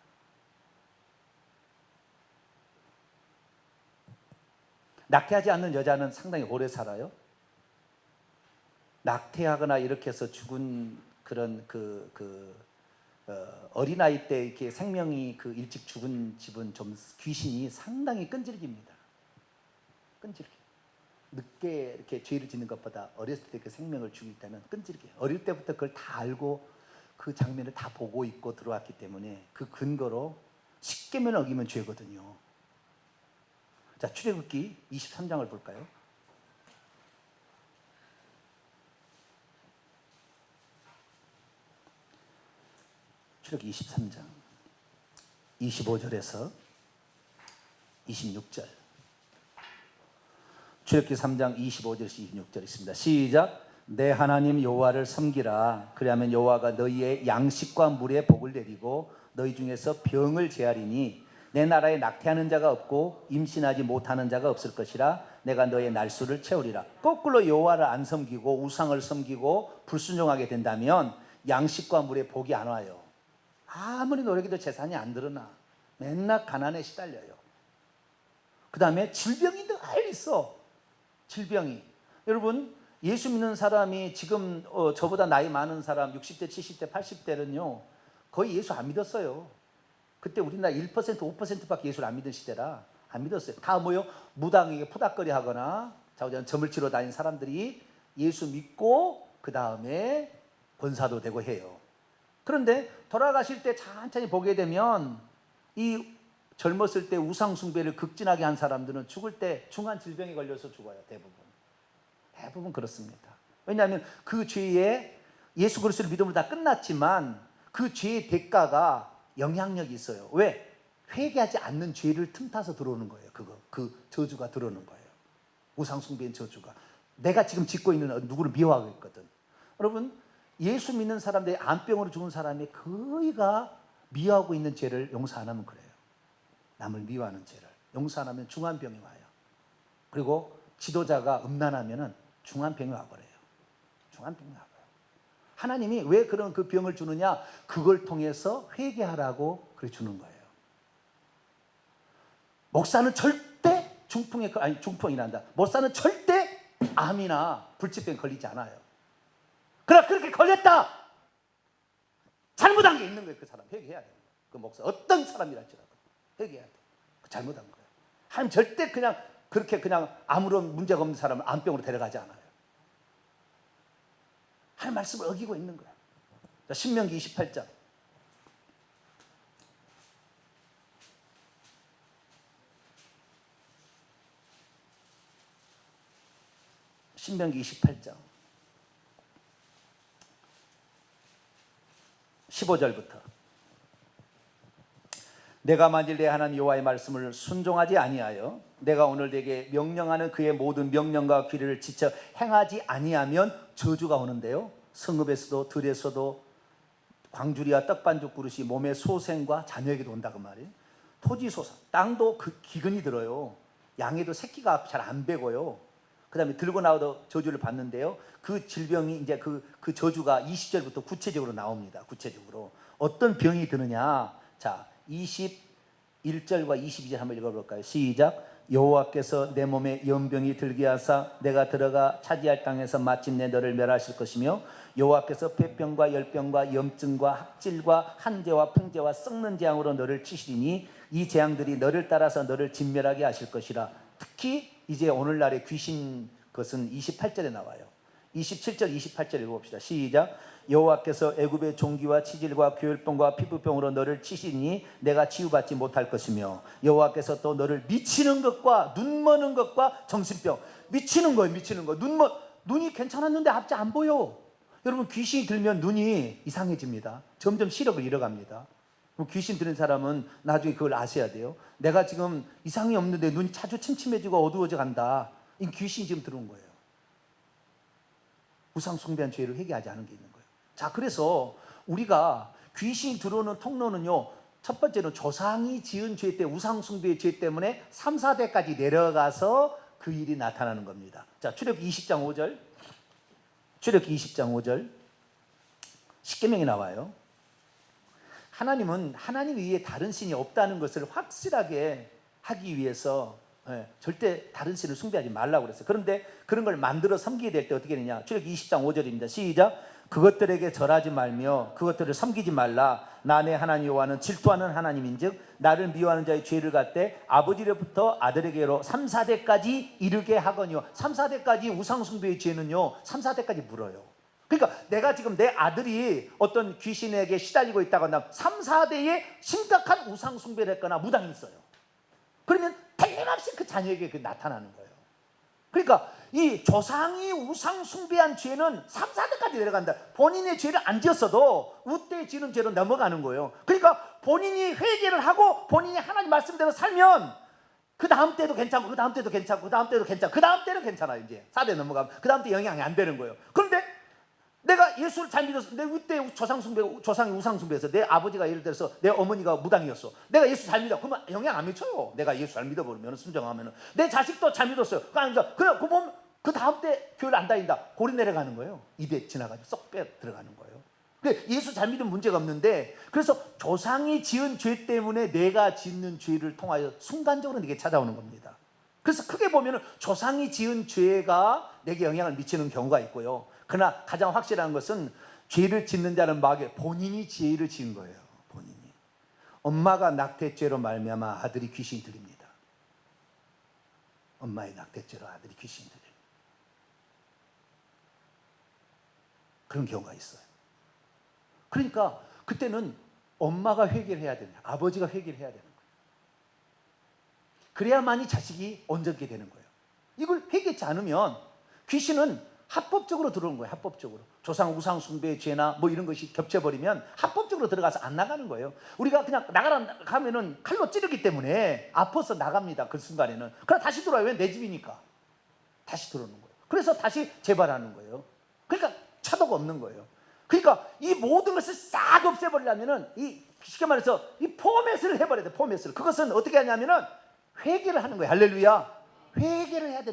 [SPEAKER 1] 낙태하지 않는 여자는 상당히 오래 살아요. 낙태하거나 이렇게 해서 죽은 그런 어린아이 때 이렇게 생명이 일찍 죽은 집은 좀 귀신이 상당히 끈질깁니다. 끈질겨. 늦게 이렇게 죄를 짓는 것보다 어렸을 때 그 생명을 죽일 때는 끈질겨요. 어릴 때부터 그걸 다 알고 그 장면을 다 보고 있고 들어왔기 때문에 그 근거로 십계명을 어기면 죄거든요. 자, 출애굽기 23장을 볼까요? 출애굽기 23장 25절에서 26절. 출애굽기 3장 25절에서 26절 있습니다. 시작. 내 하나님 여호와를 섬기라. 그리하면 여호와가 너희의 양식과 물에 복을 내리고 너희 중에서 병을 제하리니 내 나라에 낙태하는 자가 없고 임신하지 못하는 자가 없을 것이라. 내가 너의 날수를 채우리라. 거꾸로 여호와를 안 섬기고 우상을 섬기고 불순종하게 된다면 양식과 물에 복이 안 와요. 아무리 노력해도 재산이 안 늘어나. 맨날 가난에 시달려요. 그 다음에 질병이 늘 있어. 질병이. 여러분, 예수 믿는 사람이 지금 저보다 나이 많은 사람 60대, 70대, 80대는요 거의 예수 안 믿었어요. 그때 우리나라 1%, 5%밖에 예수를 안 믿은 시대라 안 믿었어요. 다 뭐요? 무당에게 푸닥거리 하거나 자우전 점을 치러 다닌 사람들이 예수 믿고 그 다음에 권사도 되고 해요. 그런데 돌아가실 때 천천히 보게 되면 이 젊었을 때 우상 숭배를 극진하게 한 사람들은 죽을 때 중한 질병에 걸려서 죽어요. 대부분 그렇습니다. 왜냐하면 그 죄에 예수 그리스도를 믿음으로 다 끝났지만 그 죄의 대가가 영향력이 있어요. 왜? 회개하지 않는 죄를 틈타서 들어오는 거예요. 그 저주가 들어오는 거예요. 우상 숭배인 저주가. 내가 지금 짓고 있는 누구를 미워하고 있거든. 여러분, 예수 믿는 사람들이 암병으로 죽은 사람이 거의가 미워하고 있는 죄를 용서 안 하면 그래요. 남을 미워하는 죄를 용서 안 하면 중한병이 와요. 그리고 지도자가 음란하면은 중한병이 와버려요. 중한병이 와버려요. 하나님이 왜 그런 그 병을 주느냐? 그걸 통해서 회개하라고 그래 주는 거예요. 목사는 절대 중풍이란다. 목사는 절대 암이나 불치병 걸리지 않아요. 그러나 그렇게 걸렸다. 잘못한 게 있는 거예요. 그 사람 회개해야 돼요. 그 목사 어떤 사람이랄지라도 회개해야 돼. 잘못한 거예요. 하나님 절대 그냥 그렇게 그냥 아무런 문제가 없는 사람을 암병으로 데려가지 않아요. 하나님 말씀을 어기고 있는 거예요. 자, 신명기 28장. 신명기 28장 15절부터 내가 만일 내 하나님 여호와의 말씀을 순종하지 아니하여 내가 오늘 내게 명령하는 그의 모든 명령과 규례를 지켜 행하지 아니하면 저주가 오는데요. 성읍에서도 들에서도 광주리와 떡반죽 그릇이 몸의 소생과 자녀에게도 온다고 말이에요. 토지소산, 땅도 그 기근이 들어요. 양에도 새끼가 잘 안 배고요. 그 다음에 들고 나와도 저주를 받는데요. 그 질병이 이제 그 저주가 20절부터 구체적으로 나옵니다. 구체적으로 어떤 병이 드느냐. 자, 21절과 22절 한번 읽어볼까요? 시작. 여호와께서 내 몸에 연병이 들게 하사 내가 들어가 차지할 땅에서 마침내 너를 멸하실 것이며 여호와께서 폐병과 열병과 염증과 학질과 한재와 풍재와 썩는 재앙으로 너를 치시리니 이 재앙들이 너를 따라서 너를 진멸하게 하실 것이라. 특히 이제 오늘날의 귀신 것은 28절에 나와요. 27절 28절 읽어봅시다. 시작. 여호와께서 애굽의 종기와 치질과 교열병과 피부병으로 너를 치시니 내가 치유받지 못할 것이며 여호와께서 또 너를 미치는 것과 눈 머는 것과 정신병. 미치는 거예요. 미치는 거. 눈이 괜찮았는데 앞이 안 보여. 여러분, 귀신이 들면 눈이 이상해집니다. 점점 시력을 잃어갑니다. 귀신 들은 사람은 나중에 그걸 아셔야 돼요. 내가 지금 이상이 없는데 눈이 자주 침침해지고 어두워져 간다. 이 귀신이 지금 들어온 거예요. 우상 숭배한 죄를 회개하지 않은 게 있는 거예요. 자, 그래서 우리가 귀신이 들어오는 통로는요, 첫 번째는 조상이 지은 죄 때 우상 숭배의 죄 때문에 3, 4대까지 내려가서 그 일이 나타나는 겁니다. 자, 출애굽기 20장 5절. 출애굽기 20장 5절. 십계명이 나와요. 하나님은 하나님 위에 다른 신이 없다는 것을 확실하게 하기 위해서 절대 다른 신을 숭배하지 말라고 그랬어요. 그런데 그런 걸 만들어 섬기게 될 때 어떻게 되냐. 출애굽기 20장 5절입니다. 시작. 그것들에게 절하지 말며 그것들을 섬기지 말라. 나 내 하나님 여호와는 질투하는 하나님인즉 나를 미워하는 자의 죄를 갖되 아버지로부터 아들에게로 3, 4대까지 이르게 하거니와. 3, 4대까지 우상 숭배의 죄는요 3, 4대까지 물어요. 그러니까 내가 지금 내 아들이 어떤 귀신에게 시달리고 있다거나 3, 4대에 심각한 우상 숭배를 했거나 무당이 있어요. 그러면 틀림없이 그 자녀에게 나타나는 거예요. 그러니까 이 조상이 우상 숭배한 죄는 3, 4대까지 내려간다. 본인의 죄를 안 지었어도 우때에 지는 죄로 넘어가는 거예요. 그러니까 본인이 회개를 하고 본인이 하나님 말씀대로 살면 그 다음 때도 괜찮고, 그 다음 때도 괜찮고, 그 다음 때도 괜찮고, 그 다음 때도 괜찮아요. 이제 4대 넘어가면 그 다음 때 영향이 안 되는 거예요. 그런데 내가 예수를 잘 믿었어. 내 그때 조상이 우상숭배해서 내 아버지가 예를 들어서 내 어머니가 무당이었어. 내가 예수 잘 믿어. 그러면 영향 안 미쳐요. 내가 예수 잘 믿어버리면, 순종하면. 내 자식도 잘 믿었어요. 그래, 그 보면 그 다음 때 교회를 안 다닌다. 고리 내려가는 거예요. 입에 지나가지고 쏙 빼 들어가는 거예요. 근데 예수 잘 믿으면 문제가 없는데, 그래서 조상이 지은 죄 때문에 내가 짓는 죄를 통하여 순간적으로 내게 찾아오는 겁니다. 그래서 크게 보면 조상이 지은 죄가 내게 영향을 미치는 경우가 있고요. 그러나 가장 확실한 것은 죄를 짓는 자는 마귀, 본인이 죄를 지은 거예요. 본인이. 엄마가 낙태죄로 말미암아 아들이 귀신이 들립니다. 엄마의 낙태죄로 아들이 귀신이 들립니다. 그런 경우가 있어요. 그러니까 그때는 엄마가 회개를 해야 되는 거예요. 아버지가 회개를 해야 되는 거예요. 그래야만이 자식이 온전케 되는 거예요. 이걸 회개하지 않으면 귀신은 합법적으로 들어오는 거예요. 합법적으로. 조상 우상 숭배의 죄나 뭐 이런 것이 겹쳐버리면 합법적으로 들어가서 안 나가는 거예요. 우리가 그냥 나가라 하면은 칼로 찌르기 때문에 아파서 나갑니다. 그 순간에는. 그럼 다시 들어와요. 왜? 내 집이니까. 다시 들어오는 거예요. 그래서 다시 재발하는 거예요. 그러니까 차도가 없는 거예요. 그러니까 이 모든 것을 싹 없애버리려면은 이 쉽게 말해서 이 포맷을 해버려야 돼. 포맷을. 그것은 어떻게 하냐면은 회개를 하는 거예요. 할렐루야. 회개를 해야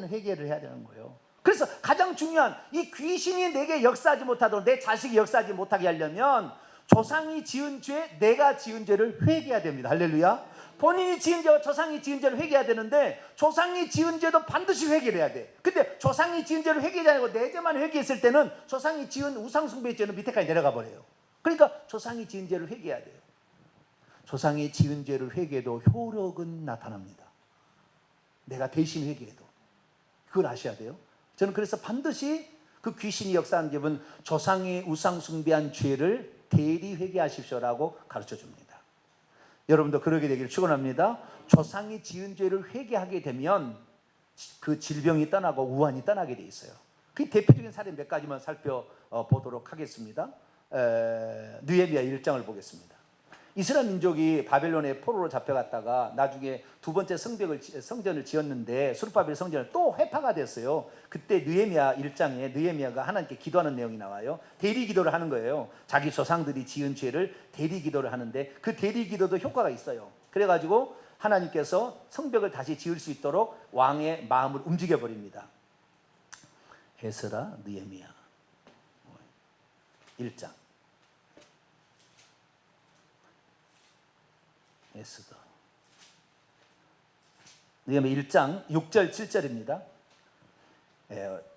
[SPEAKER 1] 되는 거예요. 그래서 가장 중요한 이 귀신이 내게 역사하지 못하도록, 내 자식이 역사하지 못하게 하려면 조상이 지은 죄, 내가 지은 죄를 회개해야 됩니다. 할렐루야. 본인이 지은 죄와 조상이 지은 죄를 회개해야 되는데, 조상이 지은 죄도 반드시 회개를 해야 돼. 근데 조상이 지은 죄를 회개하지 않고 내 죄만 회개했을 때는 조상이 지은 우상숭배의 죄는 밑에까지 내려가 버려요. 그러니까 조상이 지은 죄를 회개해야 돼요. 조상이 지은 죄를 회개해도 효력은 나타납니다. 내가 대신 회개해도. 그걸 아셔야 돼요. 저는 그래서 반드시 그 귀신이 역사하는 기분, 조상이 우상숭배한 죄를 대리 회개하십시오라고 가르쳐 줍니다. 여러분도 그러게 되기를 축원합니다. 조상이 지은 죄를 회개하게 되면 그 질병이 떠나고 우환이 떠나게 돼 있어요. 그 대표적인 사례 몇 가지만 살펴보도록 하겠습니다. 느헤미야 1장을 보겠습니다. 이스라엘 민족이 바벨론의 포로로 잡혀갔다가 나중에 두 번째 성전을 지었는데, 수르바벨 성전을 또 회파가 됐어요. 그때 느헤미야 1장에 느헤미야가 하나님께 기도하는 내용이 나와요. 대리 기도를 하는 거예요. 자기 조상들이 지은 죄를 대리 기도를 하는데, 그 대리 기도도 효과가 있어요. 그래가지고 하나님께서 성벽을 다시 지을 수 있도록 왕의 마음을 움직여 버립니다. 에스라, 느헤미야 1장. 에스더. 느헤미야 1장 6절 7절입니다.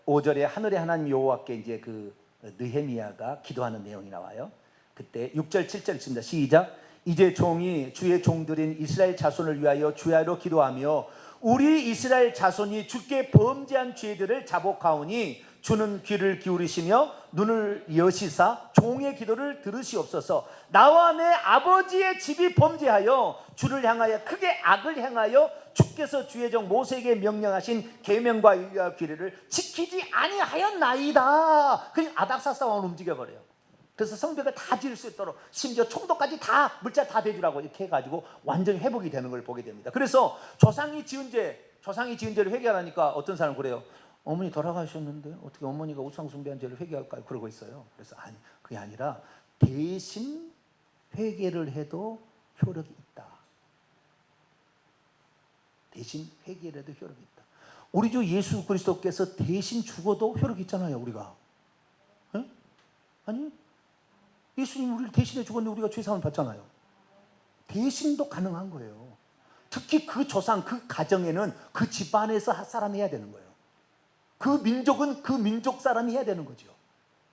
[SPEAKER 1] 5절에 하늘의 하나님 여호와께 이제 그 느헤미야가 기도하는 내용이 나와요. 그때 6절 7절 있습니다. 시작. 이제 종이 주의 종들인 이스라엘 자손을 위하여 주야로 기도하며 우리 이스라엘 자손이 주께 범죄한 죄들을 자복하오니 주는 귀를 기울이시며 눈을 여시사 종의 기도를 들으시옵소서. 나와 내 아버지의 집이 범죄하여 주를 향하여 크게 악을 행하여 주께서 주의 종 모세에게 명령하신 계명과 규례를 지키지 아니하였나이다. 그냥 아닥사스왕을 움직여버려요. 그래서 성벽을 다 지을 수 있도록 심지어 총독까지 다 물자 다 대주라고 이렇게 해가지고 완전히 회복이 되는 걸 보게 됩니다. 그래서 조상이 지은 죄를 회개하니까 어떤 사람은 그래요. 어머니 돌아가셨는데 어떻게 어머니가 우상숭배한 죄를 회개할까요? 그러고 있어요. 그래서 아니, 그게 아니라 대신 회개를 해도 효력이 있다. 대신 회개를 해도 효력이 있다. 우리 주 예수 그리스도께서 대신 죽어도 효력이 있잖아요. 우리가. 에? 아니, 예수님 우리를 대신해 죽었는데 우리가 죄사함을 받잖아요. 대신도 가능한 거예요. 특히 그 조상, 그 가정에는 그 집안에서 한 사람이 해야 되는 거예요. 그 민족은 그 민족 사람이 해야 되는 거죠.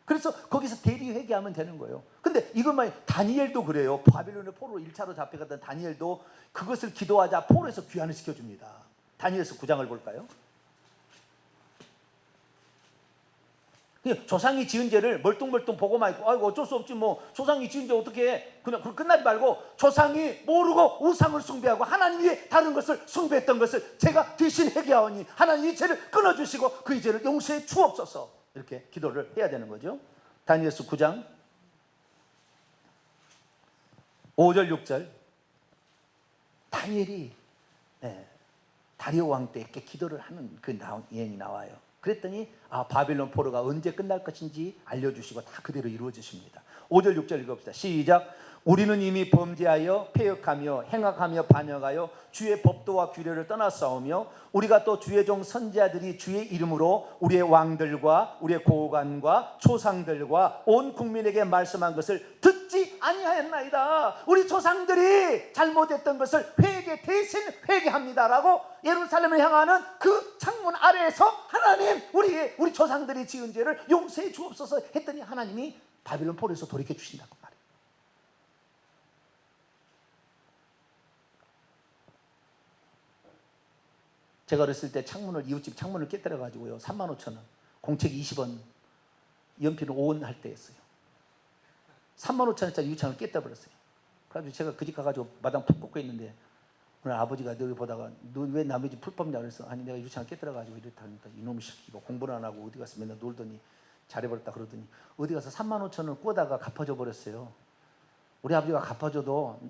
[SPEAKER 1] 그래서 거기서 대리 회개하면 되는 거예요. 근데 이것만, 다니엘도 그래요. 바빌론의 포로로 1차로 잡혀갔던 다니엘도 그것을 기도하자 포로에서 귀환을 시켜줍니다. 다니엘서 9장을 볼까요? 조상이 지은 죄를 멀뚱멀뚱 보고만 있고, 아이고 어쩔 수 없지 뭐, 조상이 지은 죄 어떻게 해? 그냥 끝나지 말고, 조상이 모르고 우상을 숭배하고 하나님이 다른 것을 숭배했던 것을 제가 대신 회개하오니 하나님이 죄를 끊어주시고 그 죄를 용서해 주옵소서. 이렇게 기도를 해야 되는 거죠. 다니엘서 9장 5절 6절. 다니엘이 다리오 왕 때께 기도를 하는 그 예언이 나와요. 그랬더니 바빌론 포로가 언제 끝날 것인지 알려주시고 다 그대로 이루어지십니다. 5절 6절 읽어봅시다. 시작. 우리는 이미 범죄하여 패역하며 행악하며 반역하여 주의 법도와 규례를 떠나 싸우며 우리가 또 주의 종 선지자들이 주의 이름으로 우리의 왕들과 우리의 고관과 조상들과 온 국민에게 말씀한 것을 듣지 아니하였나이다. 우리 조상들이 잘못했던 것을 대신 회개합니다라고 예루살렘을 향하는 그 창문 아래에서 하나님 우리 조상들이 지은 죄를 용서해 주옵소서 했더니 하나님이 바빌론 포로에서 돌이켜 주신다고 말이에요. 제가 어렸을 때 이웃집 창문을 깨뜨려 가지고요 35,000원, 공책이 20원, 연필은 5원 할 때였어요. 35,000원짜리 이웃창을 깨뜨려 버렸어요. 그래서 제가 그 집 가가지고 마당 푹 꽂고 있는데 오늘 아버지가 너희 보다가 너 왜 남의 집 풀 뽑냐 그래서 아니 내가 이웃창을 깨뜨려 가지고 이랬다니까 이놈의 새끼가 공부를 안 하고 어디 가서 맨날 놀더니 잘해버렸다 그러더니 어디 가서 35,000원을 꾸다가 갚아줘 버렸어요. 우리 아버지가 갚아줘도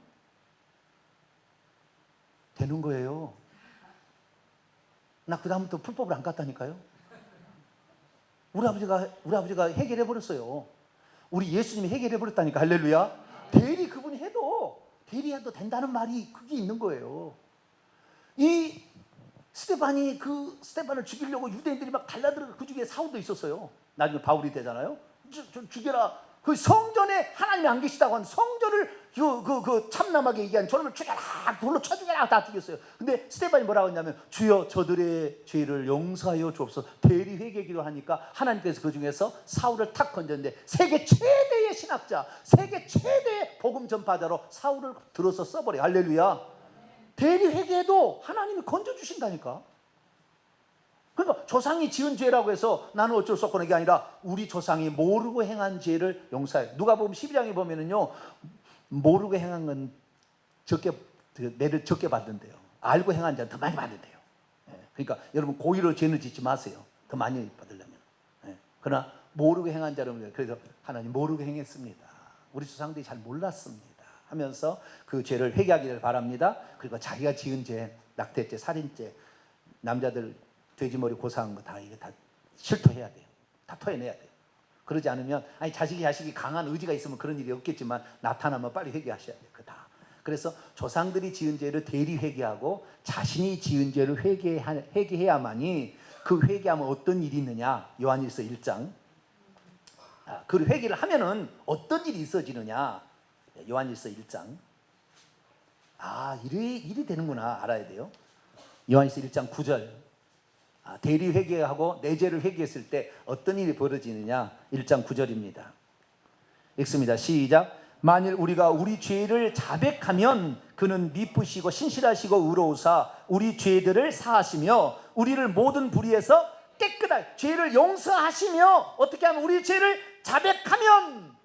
[SPEAKER 1] 되는 거예요. 나 그 다음부터 풀법을 안 깠다니까요. 우리 아버지가 해결해 버렸어요. 우리 예수님이 해결해 버렸다니까. 할렐루야. 그분이 해도 된다는 말이 그게 있는 거예요. 이 스데반을 죽이려고 유대인들이 막 달라들어 그 중에 사울도 있었어요. 나중에 바울이 되잖아요. 죽여라. 그 성전에 하나님이 안 계시다고 한 성전을 그 참남하게 얘기한 저놈을 죽여라, 돌로 쳐 죽여라 다 죽였어요. 근데 스데반이 뭐라고 했냐면 주여 저들의 죄를 용서하여 주옵소서 대리 회개기도 하니까 하나님께서 그 중에서 사울을 탁 건졌는데 세계 최대의 신학자, 세계 최대의 복음 전파자로 사울을 들어서 써버려. 할렐루야. 대리 회개도 하나님이 건져주신다니까. 그러니까 조상이 지은 죄라고 해서 나는 어쩔 수 없고 이게 아니라 우리 조상이 모르고 행한 죄를 용서해. 누가복음 12장에 보면은요 모르고 행한 건 매를 적게 받는데요. 알고 행한 자는 더 많이 받는데요. 그러니까 여러분 고의로 죄는 짓지 마세요. 더 많이 받으려면. 그러나 모르고 행한 자는 그래서 하나님 모르고 행했습니다. 우리 조상들이 잘 몰랐습니다. 하면서 그 죄를 회개하기를 바랍니다. 그리고 자기가 지은 죄, 낙태죄, 살인죄, 남자들 돼지머리 고사한 거 이거 다 실토해야 돼요. 다 토해내야 돼요. 그러지 않으면 자식이 강한 의지가 있으면 그런 일이 없겠지만 나타나면 빨리 회개하셔야 돼요. 그래서 조상들이 지은 죄를 대리 회개하고 자신이 지은 죄를 회개해야만이 그 회개하면 어떤 일이 있느냐. 요한일서 1장. 그 회개를 하면은 어떤 일이 있어지느냐. 요한일서 1장. 일이 되는구나 알아야 돼요. 요한일서 1장 9절. 대리 회개하고 내 죄를 회개했을 때 어떤 일이 벌어지느냐. 1장 9절입니다. 읽습니다. 시작. 만일 우리가 우리 죄를 자백하면 그는 미쁘시고 신실하시고 의로우사 우리 죄들을 사하시며 우리를 모든 불의에서 깨끗하게 죄를 용서하시며 어떻게 하면 우리 죄를 자백하면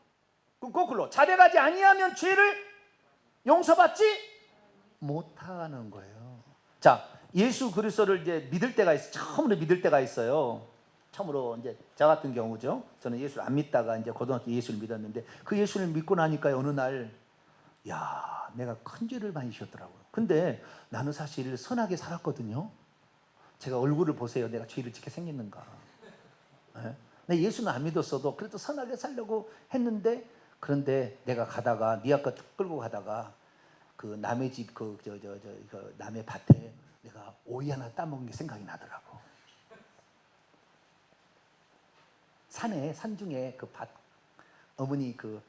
[SPEAKER 1] 거꾸로 자백하지 아니하면 죄를 용서받지 못하는 거예요. 자, 예수 그리스도를 이제 믿을 때가 있어요. 처음으로 믿을 때가 있어요. 처음으로 이제 저 같은 경우죠. 저는 예수를 안 믿다가 이제 고등학교 예수를 믿었는데 그 예수를 믿고 나니까 어느 날 내가 큰 죄를 많이 지었더라고요. 근데 나는 사실 선하게 살았거든요. 제가 얼굴을 보세요. 내가 죄를 짓게 생겼는가. 내 예수는 안 믿었어도 그래도 선하게 살려고 했는데 그런데 내가 가다가 니아껏 끌고 가다가 그 남의 집 남의 밭에 내가 오이 하나 따먹은 게 생각이 나더라고. 산중에 그 밭 어머니 그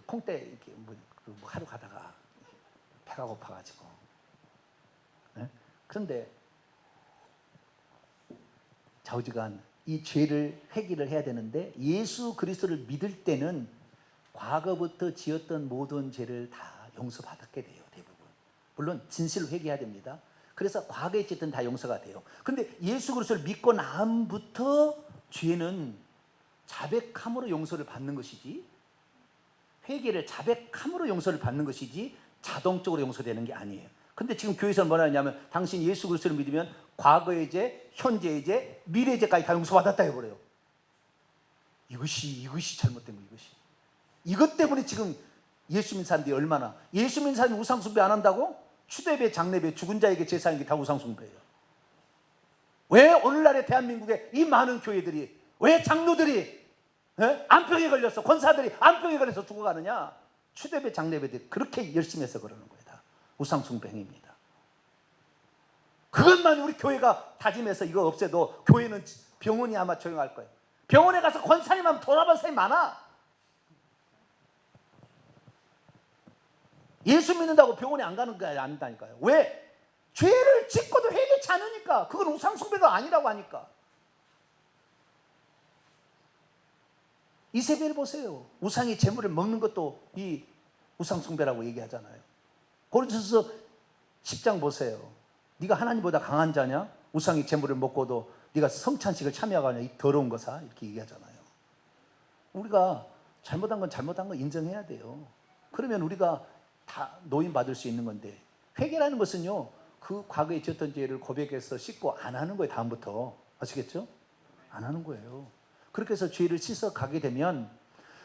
[SPEAKER 1] 콩대 이렇게 하루 가다가 배가 고파가지고 그런데 좌우지간 이 죄를 회개를 해야 되는데 예수 그리스도를 믿을 때는 과거부터 지었던 모든 죄를 다 용서받았게 돼요. 대부분. 물론 진실로 회개해야 됩니다. 그래서 과거에 지었던 다 용서가 돼요. 그런데 예수 그리스도를 믿고 나부터 죄는 자백함으로 용서를 받는 것이지 회개를 자백함으로 용서를 받는 것이지 자동적으로 용서되는 게 아니에요. 근데 지금 교회에서는 뭐라 하냐면 당신 예수 그리스도를 믿으면 과거의 죄, 현재의 죄, 미래의 죄까지 다 용서받았다 해버려요. 이것이 잘못된 거예요. 이것 때문에 지금 예수 믿는 사람들이 얼마나 예수 믿는 사람이 우상 숭배 안 한다고? 추대배, 장례배, 죽은 자에게 제사하는 게 다 우상숭배예요. 왜 오늘날의 대한민국에 이 많은 교회들이, 왜 장로들이 암병에 걸려서, 권사들이 암병에 걸려서 죽어가느냐? 추대배, 장례배들이 그렇게 열심히 해서 그러는 거예요. 다 우상숭배 행위입니다. 그것만 우리 교회가 다짐해서 이거 없애도 교회는, 병원이 아마 조용할 거예요. 병원에 가서 권사님 하면 돌아본 사람이 많아. 예수 믿는다고 병원에 안 가는 게 아니다니까요. 왜? 죄를 짓고도 회개치 않으니까. 그건 우상숭배가 아니라고 하니까. 이세벨 보세요. 우상의 재물을 먹는 것도 이 우상숭배라고 얘기하잖아요. 고린도서 10장 보세요. 네가 하나님보다 강한 자냐? 우상의 재물을 먹고도 네가 성찬식을 참여하냐? 이 더러운 것아, 이렇게 얘기하잖아요. 우리가 잘못한 건 잘못한 거 인정해야 돼요. 그러면 우리가 다 노인받을 수 있는 건데, 회개라는 것은요, 그 과거에 지었던 죄를 고백해서 씻고 안 하는 거예요. 다음부터. 아시겠죠? 안 하는 거예요. 그렇게 해서 죄를 씻어 가게 되면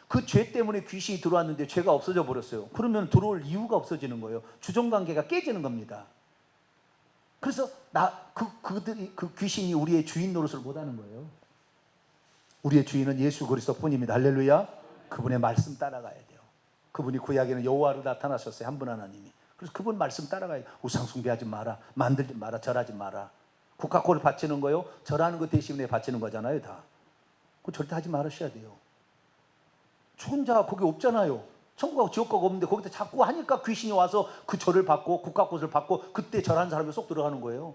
[SPEAKER 1] 그 죄 때문에 귀신이 들어왔는데 죄가 없어져 버렸어요. 그러면 들어올 이유가 없어지는 거예요. 주종관계가 깨지는 겁니다. 그래서 그 귀신이 우리의 주인 노릇을 못하는 거예요. 우리의 주인은 예수 그리스도뿐입니다. 할렐루야. 그분의 말씀 따라가야 돼요. 그분이 구약에는 여호와로 나타나셨어요. 한 분 하나님이. 그래서 그분 말씀 따라가야 돼요. 우상 숭배하지 마라, 만들지 마라, 절하지 마라. 국화꽃을 바치는 거요, 절하는 거 대신에 바치는 거잖아요. 다. 그거 절대 하지 말으셔야 돼요. 죽은 자 거기 없잖아요. 천국하고 지옥하고 없는데 거기다 자꾸 하니까 귀신이 와서 그 절을 받고 국화꽃을 받고 그때 절하는 사람이 쏙 들어가는 거예요.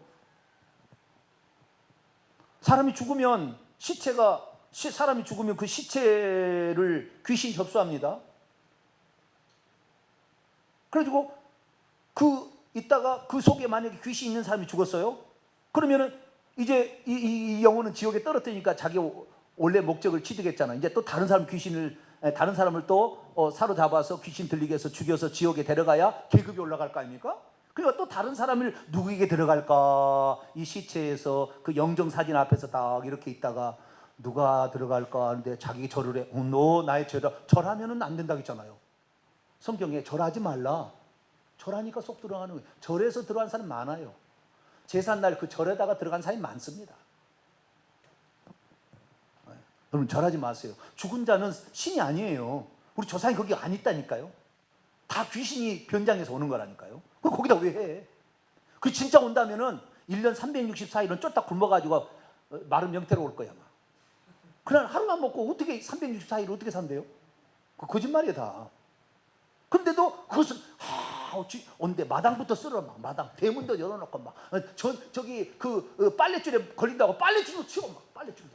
[SPEAKER 1] 사람이 죽으면 사람이 죽으면 그 시체를 귀신이 접수합니다. 그래가지고 이따가 그 속에 만약에 귀신이 있는 사람이 죽었어요. 그러면은 이제 이 영혼은 지옥에 떨어뜨리니까 자기 원래 목적을 취득했잖아. 이제 또 다른 사람을 또 사로잡아서 귀신 들리게 해서 죽여서 지옥에 데려가야 계급이 올라갈 거 아닙니까? 그러니까 또 다른 사람을 누구에게 들어갈까? 이 시체에서 그 영정사진 앞에서 딱 이렇게 있다가 누가 들어갈까 하는데 자기 절을 해. 너 나의 죄다. 절하면은 안 된다고 했잖아요. 성경에 절하지 말라. 절하니까 쏙 들어가는 거예요. 절에서 들어간 사람 많아요. 제삿날 그 절에다가 들어간 사람이 많습니다. 여러분 절하지 마세요. 죽은 자는 신이 아니에요. 우리 조상이 거기 안 있다니까요. 다 귀신이 변장해서 오는 거라니까요. 그럼 거기다 왜 해? 그 진짜 온다면은 1년 364일은 쫓다 굶어가지고 마른 명태로 올 거야. 그날 하루만 먹고 어떻게 364일 어떻게 산대요? 그 거짓말이에요 다. 그런데도 그것은 온데 마당부터 쓸어 막 마당 대문도 열어놓고 막 저기 그 빨랫줄에 걸린다고 빨랫줄로 치고 막 빨랫줄로.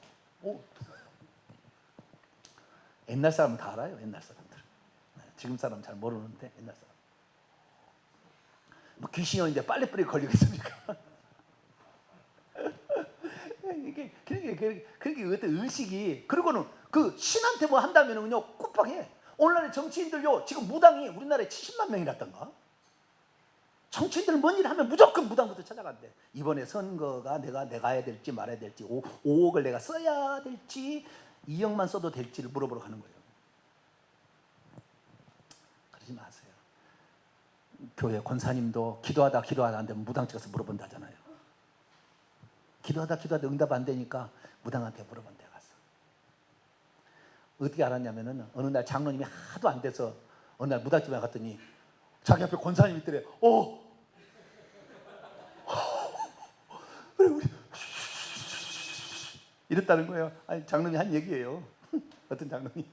[SPEAKER 1] 옛날 사람은 다 알아요. 옛날 사람들. 지금 사람은 잘 모르는데 옛날 사람. 뭐 귀신이 오는데 빨랫불에 걸리겠습니까? 그게 어떤 의식이. 그리고는 그 신한테 뭐 한다면은요 꾹박해. 오늘날의 정치인들요 지금 무당이 우리나라에 70만 명이랐던가. 정치인들 뭔 일 하면 무조건 무당부터 찾아간대. 이번에 선거가 내가 해야 될지 말아야 될지 5억을 내가 써야 될지 2억만 써도 될지를 물어보러 가는 거예요. 그러지 마세요. 교회 권사님도 기도하다 하는데 무당집 가서 물어본다잖아요. 기도하다 응답 안 되니까 무당한테 물어본대 가서. 어떻게 알았냐면은 어느 날 장로님이 하도 안 돼서 어느 날 무당집에 갔더니 자기 앞에 권사님이 있더래. 그래 우리 이랬다는 거예요. 아니 장로님이 한 얘기예요. 어떤 장로님이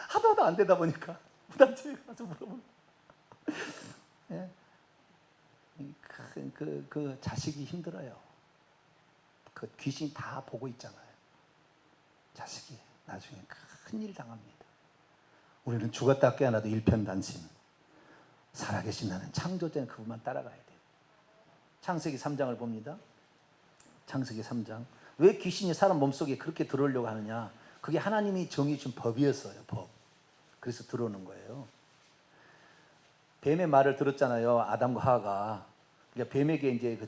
[SPEAKER 1] 하도 안 되다 보니까 무당집에 가서 물어보는. 예? 그 자식이 힘들어요. 그 귀신 다 보고 있잖아요. 자식이 나중에 큰일 당합니다. 우리는 죽었다 깨어나도 일편단심. 살아계신 나는 창조된 그분만 따라가야 돼요. 창세기 3장을 봅니다. 창세기 3장. 왜 귀신이 사람 몸속에 그렇게 들어오려고 하느냐? 그게 하나님이 정해 주신 법이었어요. 법. 그래서 들어오는 거예요. 뱀의 말을 들었잖아요. 아담과 하와가. 그러니까 뱀에게 이제 그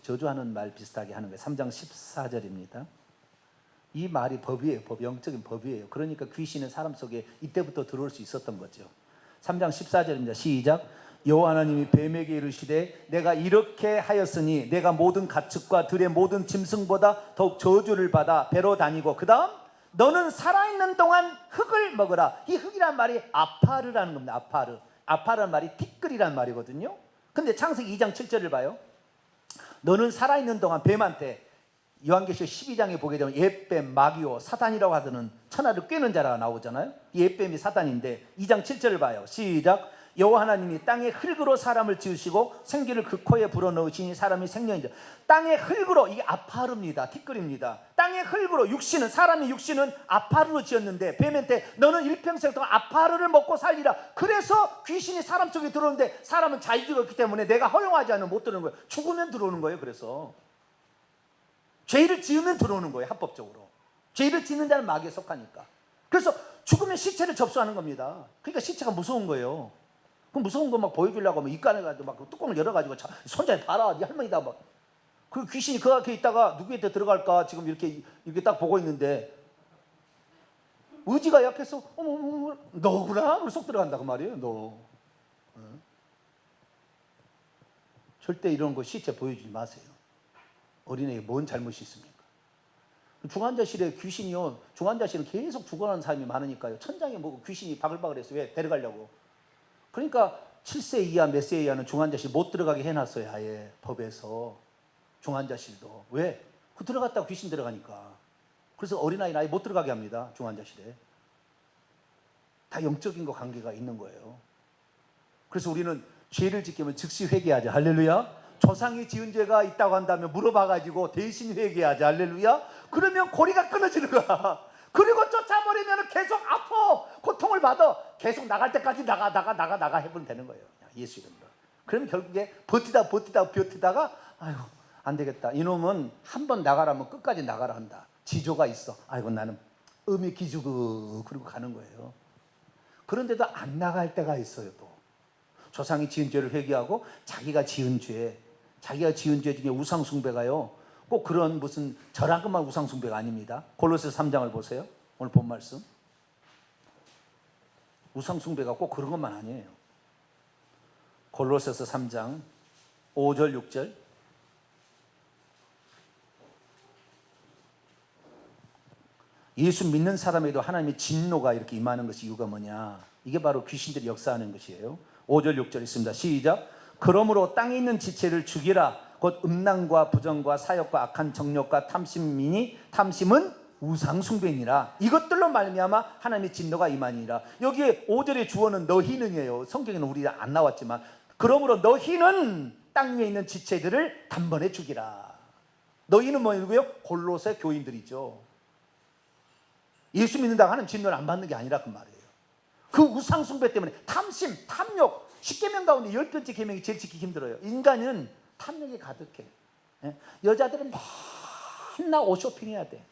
[SPEAKER 1] 저주하는 말 비슷하게 하는 거예요. 3장 14절입니다. 이 말이 법이에요. 영적인 법이에요. 그러니까 귀신은 사람 속에 이때부터 들어올 수 있었던 거죠. 3장 14절입니다. 시작. 여호와 하나님이 뱀에게 이르시되 내가 이렇게 하였으니 내가 모든 가축과 들의 모든 짐승보다 더욱 저주를 받아 배로 다니고 그 다음 너는 살아있는 동안 흙을 먹으라. 이 흙이란 말이 아파르라는 겁니다. 아파르. 아파르란 말이 티끌이란 말이거든요. 근데 창세기 2장 7절을 봐요. 너는 살아있는 동안 뱀한테, 요한계시록 12장에 보게 되면 옛뱀, 마귀오, 사단이라고 하더는 천하를 꿰는 자라가 나오잖아요. 이 옛뱀이 사단인데 2장 7절을 봐요. 시작. 여호와 하나님이 땅의 흙으로 사람을 지으시고 생기를 그 코에 불어넣으시니 사람이 생명이죠. 땅의 흙으로, 이게 아파르입니다. 티끌입니다. 땅의 흙으로, 육신은, 사람의 육신은 아파르로 지었는데 뱀한테 너는 일평생 동안 아파르를 먹고 살리라. 그래서 귀신이 사람 속에 들어오는데 사람은 자유가 없기 때문에 내가 허용하지 않으면 못 들어오는 거예요. 죽으면 들어오는 거예요. 그래서 죄를 지으면 들어오는 거예요. 합법적으로. 죄를 짓는 자는 마귀에 속하니까. 그래서 죽으면 시체를 접수하는 겁니다. 그러니까 시체가 무서운 거예요. 그 무서운 거 막 보여주려고 하면 입간에 가지고 막 뚜껑을 열어가지고 손자에 봐라, 네 할머니다 막. 그 귀신이 그 앞에 있다가 누구한테 들어갈까 지금 이렇게 딱 보고 있는데 의지가 약해서 어머 너구나? 그리고 쏙 들어간다 그 말이에요. 너. 절대 이런 거 시체 보여주지 마세요. 어린애에 뭔 잘못이 있습니까? 중환자실에 귀신이요. 중환자실은 계속 죽어가는 사람이 많으니까요. 천장에 뭐 귀신이 바글바글해서 왜 데려가려고. 그러니까 7세 이하 몇 세 이하는 중환자실 못 들어가게 해놨어요. 아예 법에서. 중환자실도. 왜? 그 들어갔다가 귀신 들어가니까. 그래서 어린아이는 아예 못 들어가게 합니다. 중환자실에. 다 영적인 거 관계가 있는 거예요. 그래서 우리는 죄를 지키면 즉시 회개하자. 할렐루야. 조상이 지은 죄가 있다고 한다면 물어봐가지고 대신 회개하자. 할렐루야. 그러면 고리가 끊어지는 거야. 그리고 쫓아버리면 계속 아파. 고통을 받아. 계속 나갈 때까지 나가 해보면 되는 거예요. 예수 이름으로. 그럼 결국에 버티다가 아이고 안 되겠다. 이놈은 한 번 나가라면 끝까지 나가라 한다. 지조가 있어. 아이고 나는 음이 기주고 그리고 가는 거예요. 그런데도 안 나갈 때가 있어요. 또 조상이 지은 죄를 회개하고 자기가 지은 죄 중에 우상 숭배가요. 꼭 그런 무슨 절한 것만 우상 숭배가 아닙니다. 골로새서 3장을 보세요. 오늘 본 말씀. 우상 숭배가 꼭 그런 것만 아니에요. 골로새서 3장 5절 6절. 예수 믿는 사람에도 하나님의 진노가 이렇게 임하는 것이 이유가 뭐냐? 이게 바로 귀신들이 역사하는 것이에요. 5절 6절 있습니다. 시작. 그러므로 땅에 있는 지체를 죽이라. 곧 음란과 부정과 사욕과 악한 정욕과 탐심이니 탐심은 우상숭배니라. 이것들로 말미암아 하나님의 진노가 임하니라. 여기에 5절의 주어는 너희는이에요. 성경에는 우리가 안 나왔지만 그러므로 너희는 땅 위에 있는 지체들을 단번에 죽이라. 너희는 뭐고요? 골로새 교인들이죠. 예수 믿는다고 하는 진노를 안 받는 게 아니라 그 말이에요. 그 우상숭배 때문에 탐심, 탐욕, 10계명 가운데 10번째 계명이 제일 지키기 힘들어요. 인간은 탐욕이 가득해. 여자들은 맨날 옷 쇼핑해야 돼.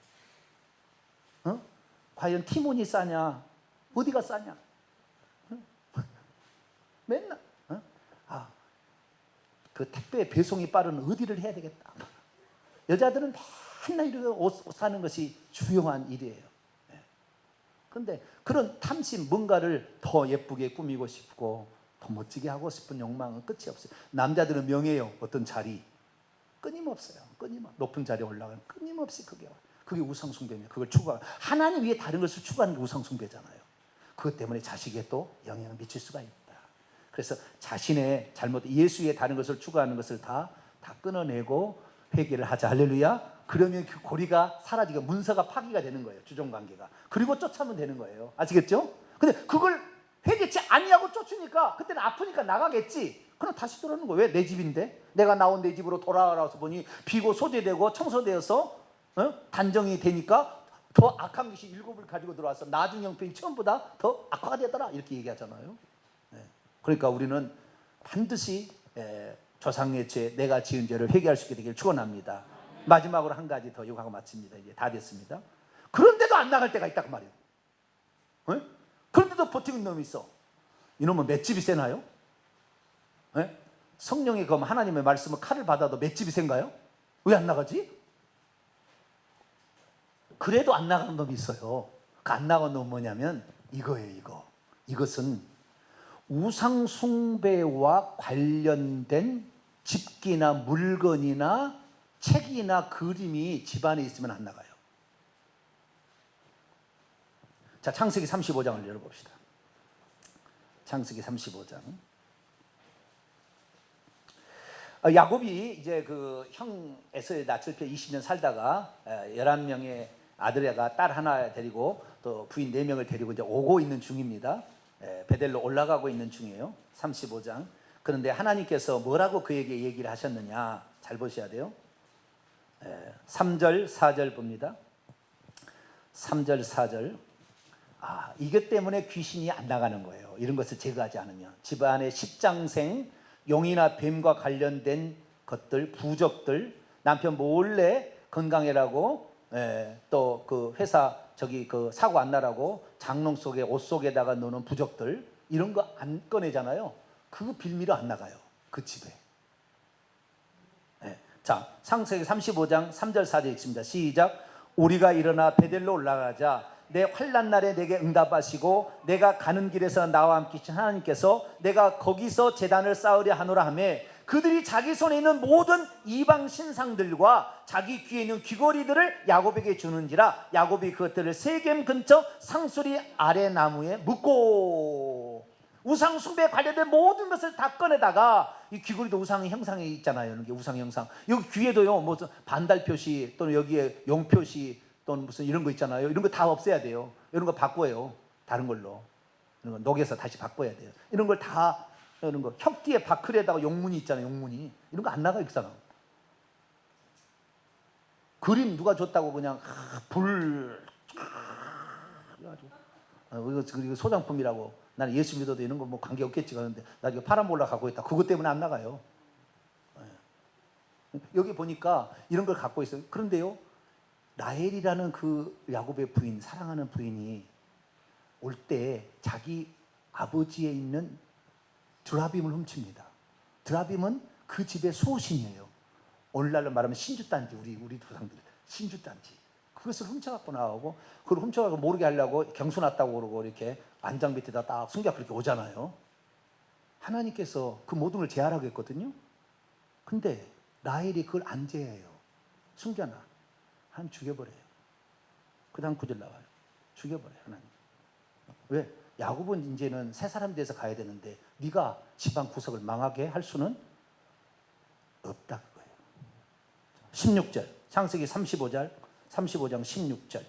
[SPEAKER 1] 과연 티몬이 싸냐? 어디가 싸냐? 맨날 그 택배 배송이 빠른 어디를 해야 되겠다. 여자들은 맨날 이렇게 옷 사는 것이 주요한 일이에요. 그런데 그런 탐심, 뭔가를 더 예쁘게 꾸미고 싶고 더 멋지게 하고 싶은 욕망은 끝이 없어요. 남자들은 명예요. 어떤 자리 끊임없어요. 높은 자리에 올라가면 끊임없이 그게 우상숭배입니다. 그걸 추구하는, 하나님 위에 다른 것을 추구하는 게 우상숭배잖아요. 그것 때문에 자식에 또 영향을 미칠 수가 있다. 그래서 자신의 잘못, 예수 위에 다른 것을 추구하는 것을 다 끊어내고 회개를 하자. 할렐루야. 그러면 그 고리가 사라지고 문서가 파기가 되는 거예요. 주종관계가. 그리고 쫓아면 되는 거예요. 아시겠죠? 근데 그걸 회개치 아니하고 쫓으니까 그때는 아프니까 나가겠지. 그럼 다시 들어오는 거예요. 왜? 내 집인데? 내가 나온 내 집으로 돌아와서 보니 비고 소재되고 청소되어서 단정이 되니까 더 악한 것이 일곱을 가지고 들어와서 나중 형편이 처음보다 더 악화가 되더라. 이렇게 얘기하잖아요. 그러니까 우리는 반드시 조상의 죄, 내가 지은 죄를 회개할 수 있게 되기를 축원합니다. 마지막으로 한 가지 더 요구하고 마칩니다. 이제 다 됐습니다. 그런데도 안 나갈 때가 있다고 말이에요. 그런데도 버티고 있는 놈이 있어. 이놈은 맷집이 세나요? 성령이 그럼 하나님의 말씀을 칼을 받아도 맷집이 센가요? 왜 안 나가지? 그래도 안 나가는 놈이 있어요. 그 안 나가는 놈은 뭐냐면 이거예요. 이것은 우상 숭배와 관련된 집기나 물건이나 책이나 그림이 집안에 있으면 안 나가요. 자, 창세기 35장을 열어봅시다. 창세기 35장. 야곱이 이제 그 형 에서의 낯을 펴 20년 살다가 11명의 아들애가 딸 하나 데리고 또 부인 4명을 데리고 이제 오고 있는 중입니다. 베델로 올라가고 있는 중이에요. 35장. 그런데 하나님께서 뭐라고 그에게 얘기를 하셨느냐, 잘 보셔야 돼요. 3절 4절 봅니다. 3절 4절. 이것 때문에 귀신이 안 나가는 거예요. 이런 것을 제거하지 않으면. 집안의 십장생, 용이나 뱀과 관련된 것들, 부적들, 남편 몰래 건강해라고 또 그 회사 저기 그 사고 안 나라고 장롱 속에 옷 속에다가 넣는 부적들, 이런 거 안 꺼내잖아요. 그거 빌미로 안 나가요, 그 집에. 자, 창세기 35장 3절 4절 읽습니다. 시작. 우리가 일어나 베델로 올라가자 내 환난 날에 내게 응답하시고 내가 가는 길에서 나와 함께 계신 하나님께서 내가 거기서 제단을 쌓으려 하노라 하며 그들이 자기 손에 있는 모든 이방 신상들과 자기 귀에 있는 귀걸이들을 야곱에게 주는지라 야곱이 그것들을 세겜 근처 상수리 아래 나무에 묶고, 우상 숭배에 관련된 모든 것을 다 꺼내다가, 이 귀걸이도 우상의 형상이 있잖아요. 이게 우상 형상. 여기 귀에도요, 뭐 반달 표시 또는 여기에 용 표시 또는 무슨 이런 거 있잖아요. 이런 거 다 없애야 돼요. 이런 거 바꿔요. 다른 걸로. 이런 거 녹여서 다시 바꿔야 돼요. 이런 걸 다, 이런 거 혁 뒤에 바클에다가 용문이 있잖아요. 용문이. 이런 거 안 나가요, 그 사람. 그림 누가 줬다고 그냥 불 이거 소장품이라고, 나는 예수 믿어도 이런 거 뭐 관계 없겠지 하는데 나 이거 파란볼라 갖고 있다. 그것 때문에 안 나가요. 여기 보니까 이런 걸 갖고 있어요. 그런데요, 라헬이라는 그 야곱의 부인, 사랑하는 부인이 올 때 자기 아버지에 있는 드라빔을 훔칩니다. 드라빔은 그 집의 수호신이에요. 오늘날로 말하면 신주단지, 우리 조상들 신주단지. 그것을 훔쳐갖고 나오고, 그걸 훔쳐갖고 모르게 하려고 경수 났다고 그러고 이렇게 안장 밑에다 딱 숨겨갖고 이렇게 오잖아요. 하나님께서 그 모든 걸 제하라고 했거든요. 근데 라헬이 그걸 안 제해요. 숨겨놔. 하나님 죽여버려요. 그 다음 구절 나와요. 죽여버려요, 하나님. 왜? 야곱은 이제는 새 사람 돼서 가야 되는데 네가 집안 구석을 망하게 할 수는 없다, 그거예요. 16절, 창세기 35장 16절,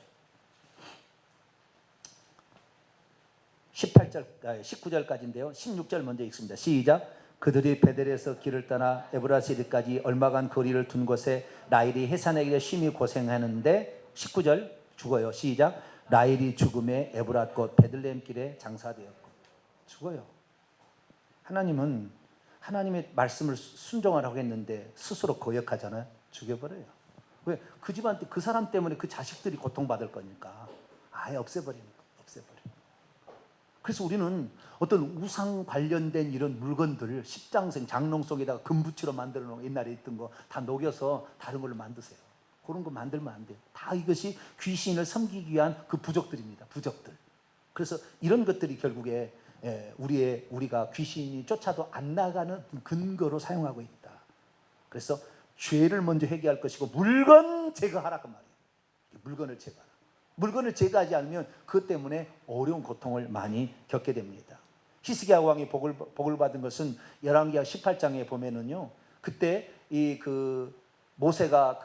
[SPEAKER 1] 19절까지인데요. 16절 먼저 읽습니다. 시작. 그들이 베델에서 길을 떠나 에브라시리까지 얼마간 거리를 둔 곳에 라헬이 해산하기를 심히 고생하는데 19절 죽어요. 시작. 라헬이 죽음에 에브랏 곧 베들레헴 길에 장사되었고. 죽어요. 하나님은 하나님의 말씀을 순종하라고 했는데 스스로 거역하잖아요. 죽여버려요. 왜? 그 집안 그 사람 때문에 그 자식들이 고통받을 거니까 아예 없애버리는 거예요. 없애버려요. 그래서 우리는 어떤 우상 관련된 이런 물건들을 십장생 장롱 속에다가 금붙이로 만들어 놓은, 옛날에 있던 거 다 녹여서 다른 걸로 만드세요. 그런 거 만들면 안 돼요. 다 이것이 귀신을 섬기기 위한 그 부적들입니다. 부적들. 그래서 이런 것들이 결국에 우리가 귀신이 쫓아도 안 나가는 근거로 사용하고 있다. 그래서 죄를 먼저 회개할 것이고 물건 제거하라고 말이에요. 물건을 제거하라. 물건을 제거하지 않으면 그것 때문에 어려운 고통을 많이 겪게 됩니다. 히스기야 왕이 복을 받은 것은 열왕기하 18장에 보면은요, 그때 이 그 모세가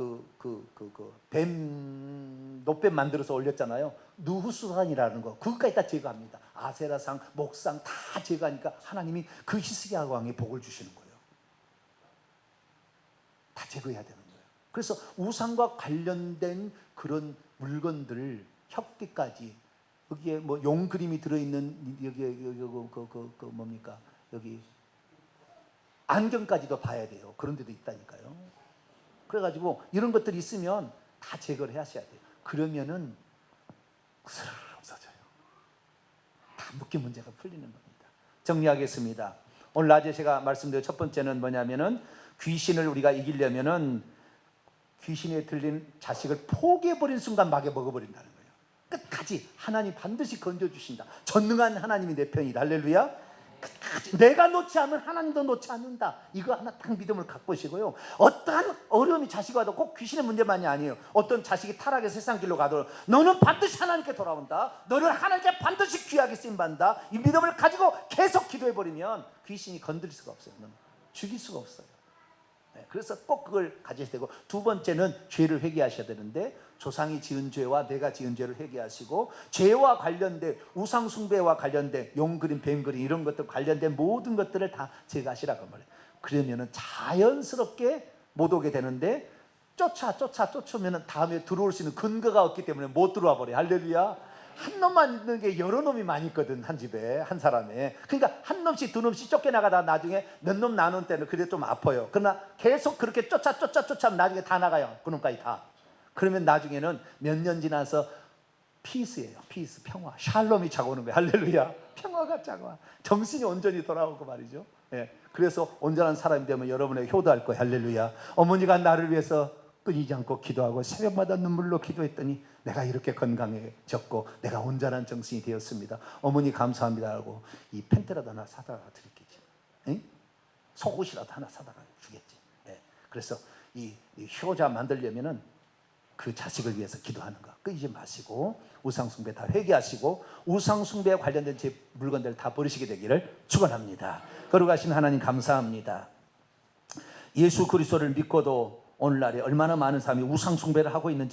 [SPEAKER 1] 뱀 노뱀 만들어서 올렸잖아요. 누후수산이라는 거, 그것까지 다 제거합니다. 아세라상, 목상 다 제거하니까 하나님이 그 히스기야 왕에 복을 주시는 거예요. 다 제거해야 되는 거예요. 그래서 우상과 관련된 그런 물건들, 혁띠까지, 여기에 뭐 용 그림이 들어있는 여기에 뭡니까? 여기 안경까지도 봐야 돼요. 그런 데도 있다니까요. 그래가지고 이런 것들이 있으면 다 제거를 하셔야 돼요. 그러면은 스르르 없어져요. 다 묶인 문제가 풀리는 겁니다. 정리하겠습니다. 오늘 낮에 제가 말씀드린 첫 번째는 뭐냐면은, 귀신을 우리가 이기려면은 귀신에 들린 자식을 포기해버린 순간 마개 먹어버린다는 거예요. 끝까지 하나님 반드시 건져주신다. 전능한 하나님이 내 편이다. 할렐루야. 내가 놓지 않으면 하나님도 놓지 않는다. 이거 하나 딱 믿음을 갖고 계시고요. 어떠한 어려움이 자식이 와도 꼭 귀신의 문제만이 아니에요. 어떤 자식이 타락의 세상 길로 가도 너는 반드시 하나님께 돌아온다. 너는 하나님께 반드시 귀하게 쓰임받는다. 이 믿음을 가지고 계속 기도해버리면 귀신이 건드릴 수가 없어요. 너는 죽일 수가 없어요. 그래서 꼭 그걸 가지셔야 되고, 두 번째는 죄를 회개하셔야 되는데, 조상이 지은 죄와 내가 지은 죄를 회개하시고, 죄와 관련된 우상 숭배와 관련된 용 그림, 뱀 그림 이런 것들 관련된 모든 것들을 다 제거하시라고 말해요. 그러면은 자연스럽게 못 오게 되는데, 쫓으면은 다음에 들어올 수 있는 근거가 없기 때문에 못 들어와 버려요. 할렐루야. 한 놈만 있는 게 여러 놈이 많이 있거든, 한 집에, 한 사람에. 그러니까 한 놈씩 두 놈씩 쫓겨나가다 나중에 몇 놈 나눈 때는 그래 좀 아파요. 그러나 계속 그렇게 쫓아면 나중에 다 나가요. 그 놈까지 다. 그러면 나중에는 몇 년 지나서 피스예요. 피스, 평화, 샬롬이 차고 오는 거예요. 할렐루야. 평화가 차고 와. 정신이 온전히 돌아오고 말이죠. 예. 그래서 온전한 사람이 되면 여러분에게 효도할 거예요. 할렐루야. 어머니가 나를 위해서 끊이지 않고 기도하고 새벽마다 눈물로 기도했더니 내가 이렇게 건강해졌고 내가 온전한 정신이 되었습니다. 어머니 감사합니다 하고 이 펜트라도 하나 사다가 드릴겠지. 응? 속옷이라도 하나 사다가 주겠지. 예. 그래서 이 효자 만들려면은 그 자식을 위해서 기도하는 거 끊이지 마시고, 우상숭배 다 회개하시고 우상숭배에 관련된 제 물건들 다 버리시게 되기를 축원합니다. 거룩하신 하나님 감사합니다. 예수 그리스도를 믿고도 오늘날에 얼마나 많은 사람이 우상숭배를 하고 있는지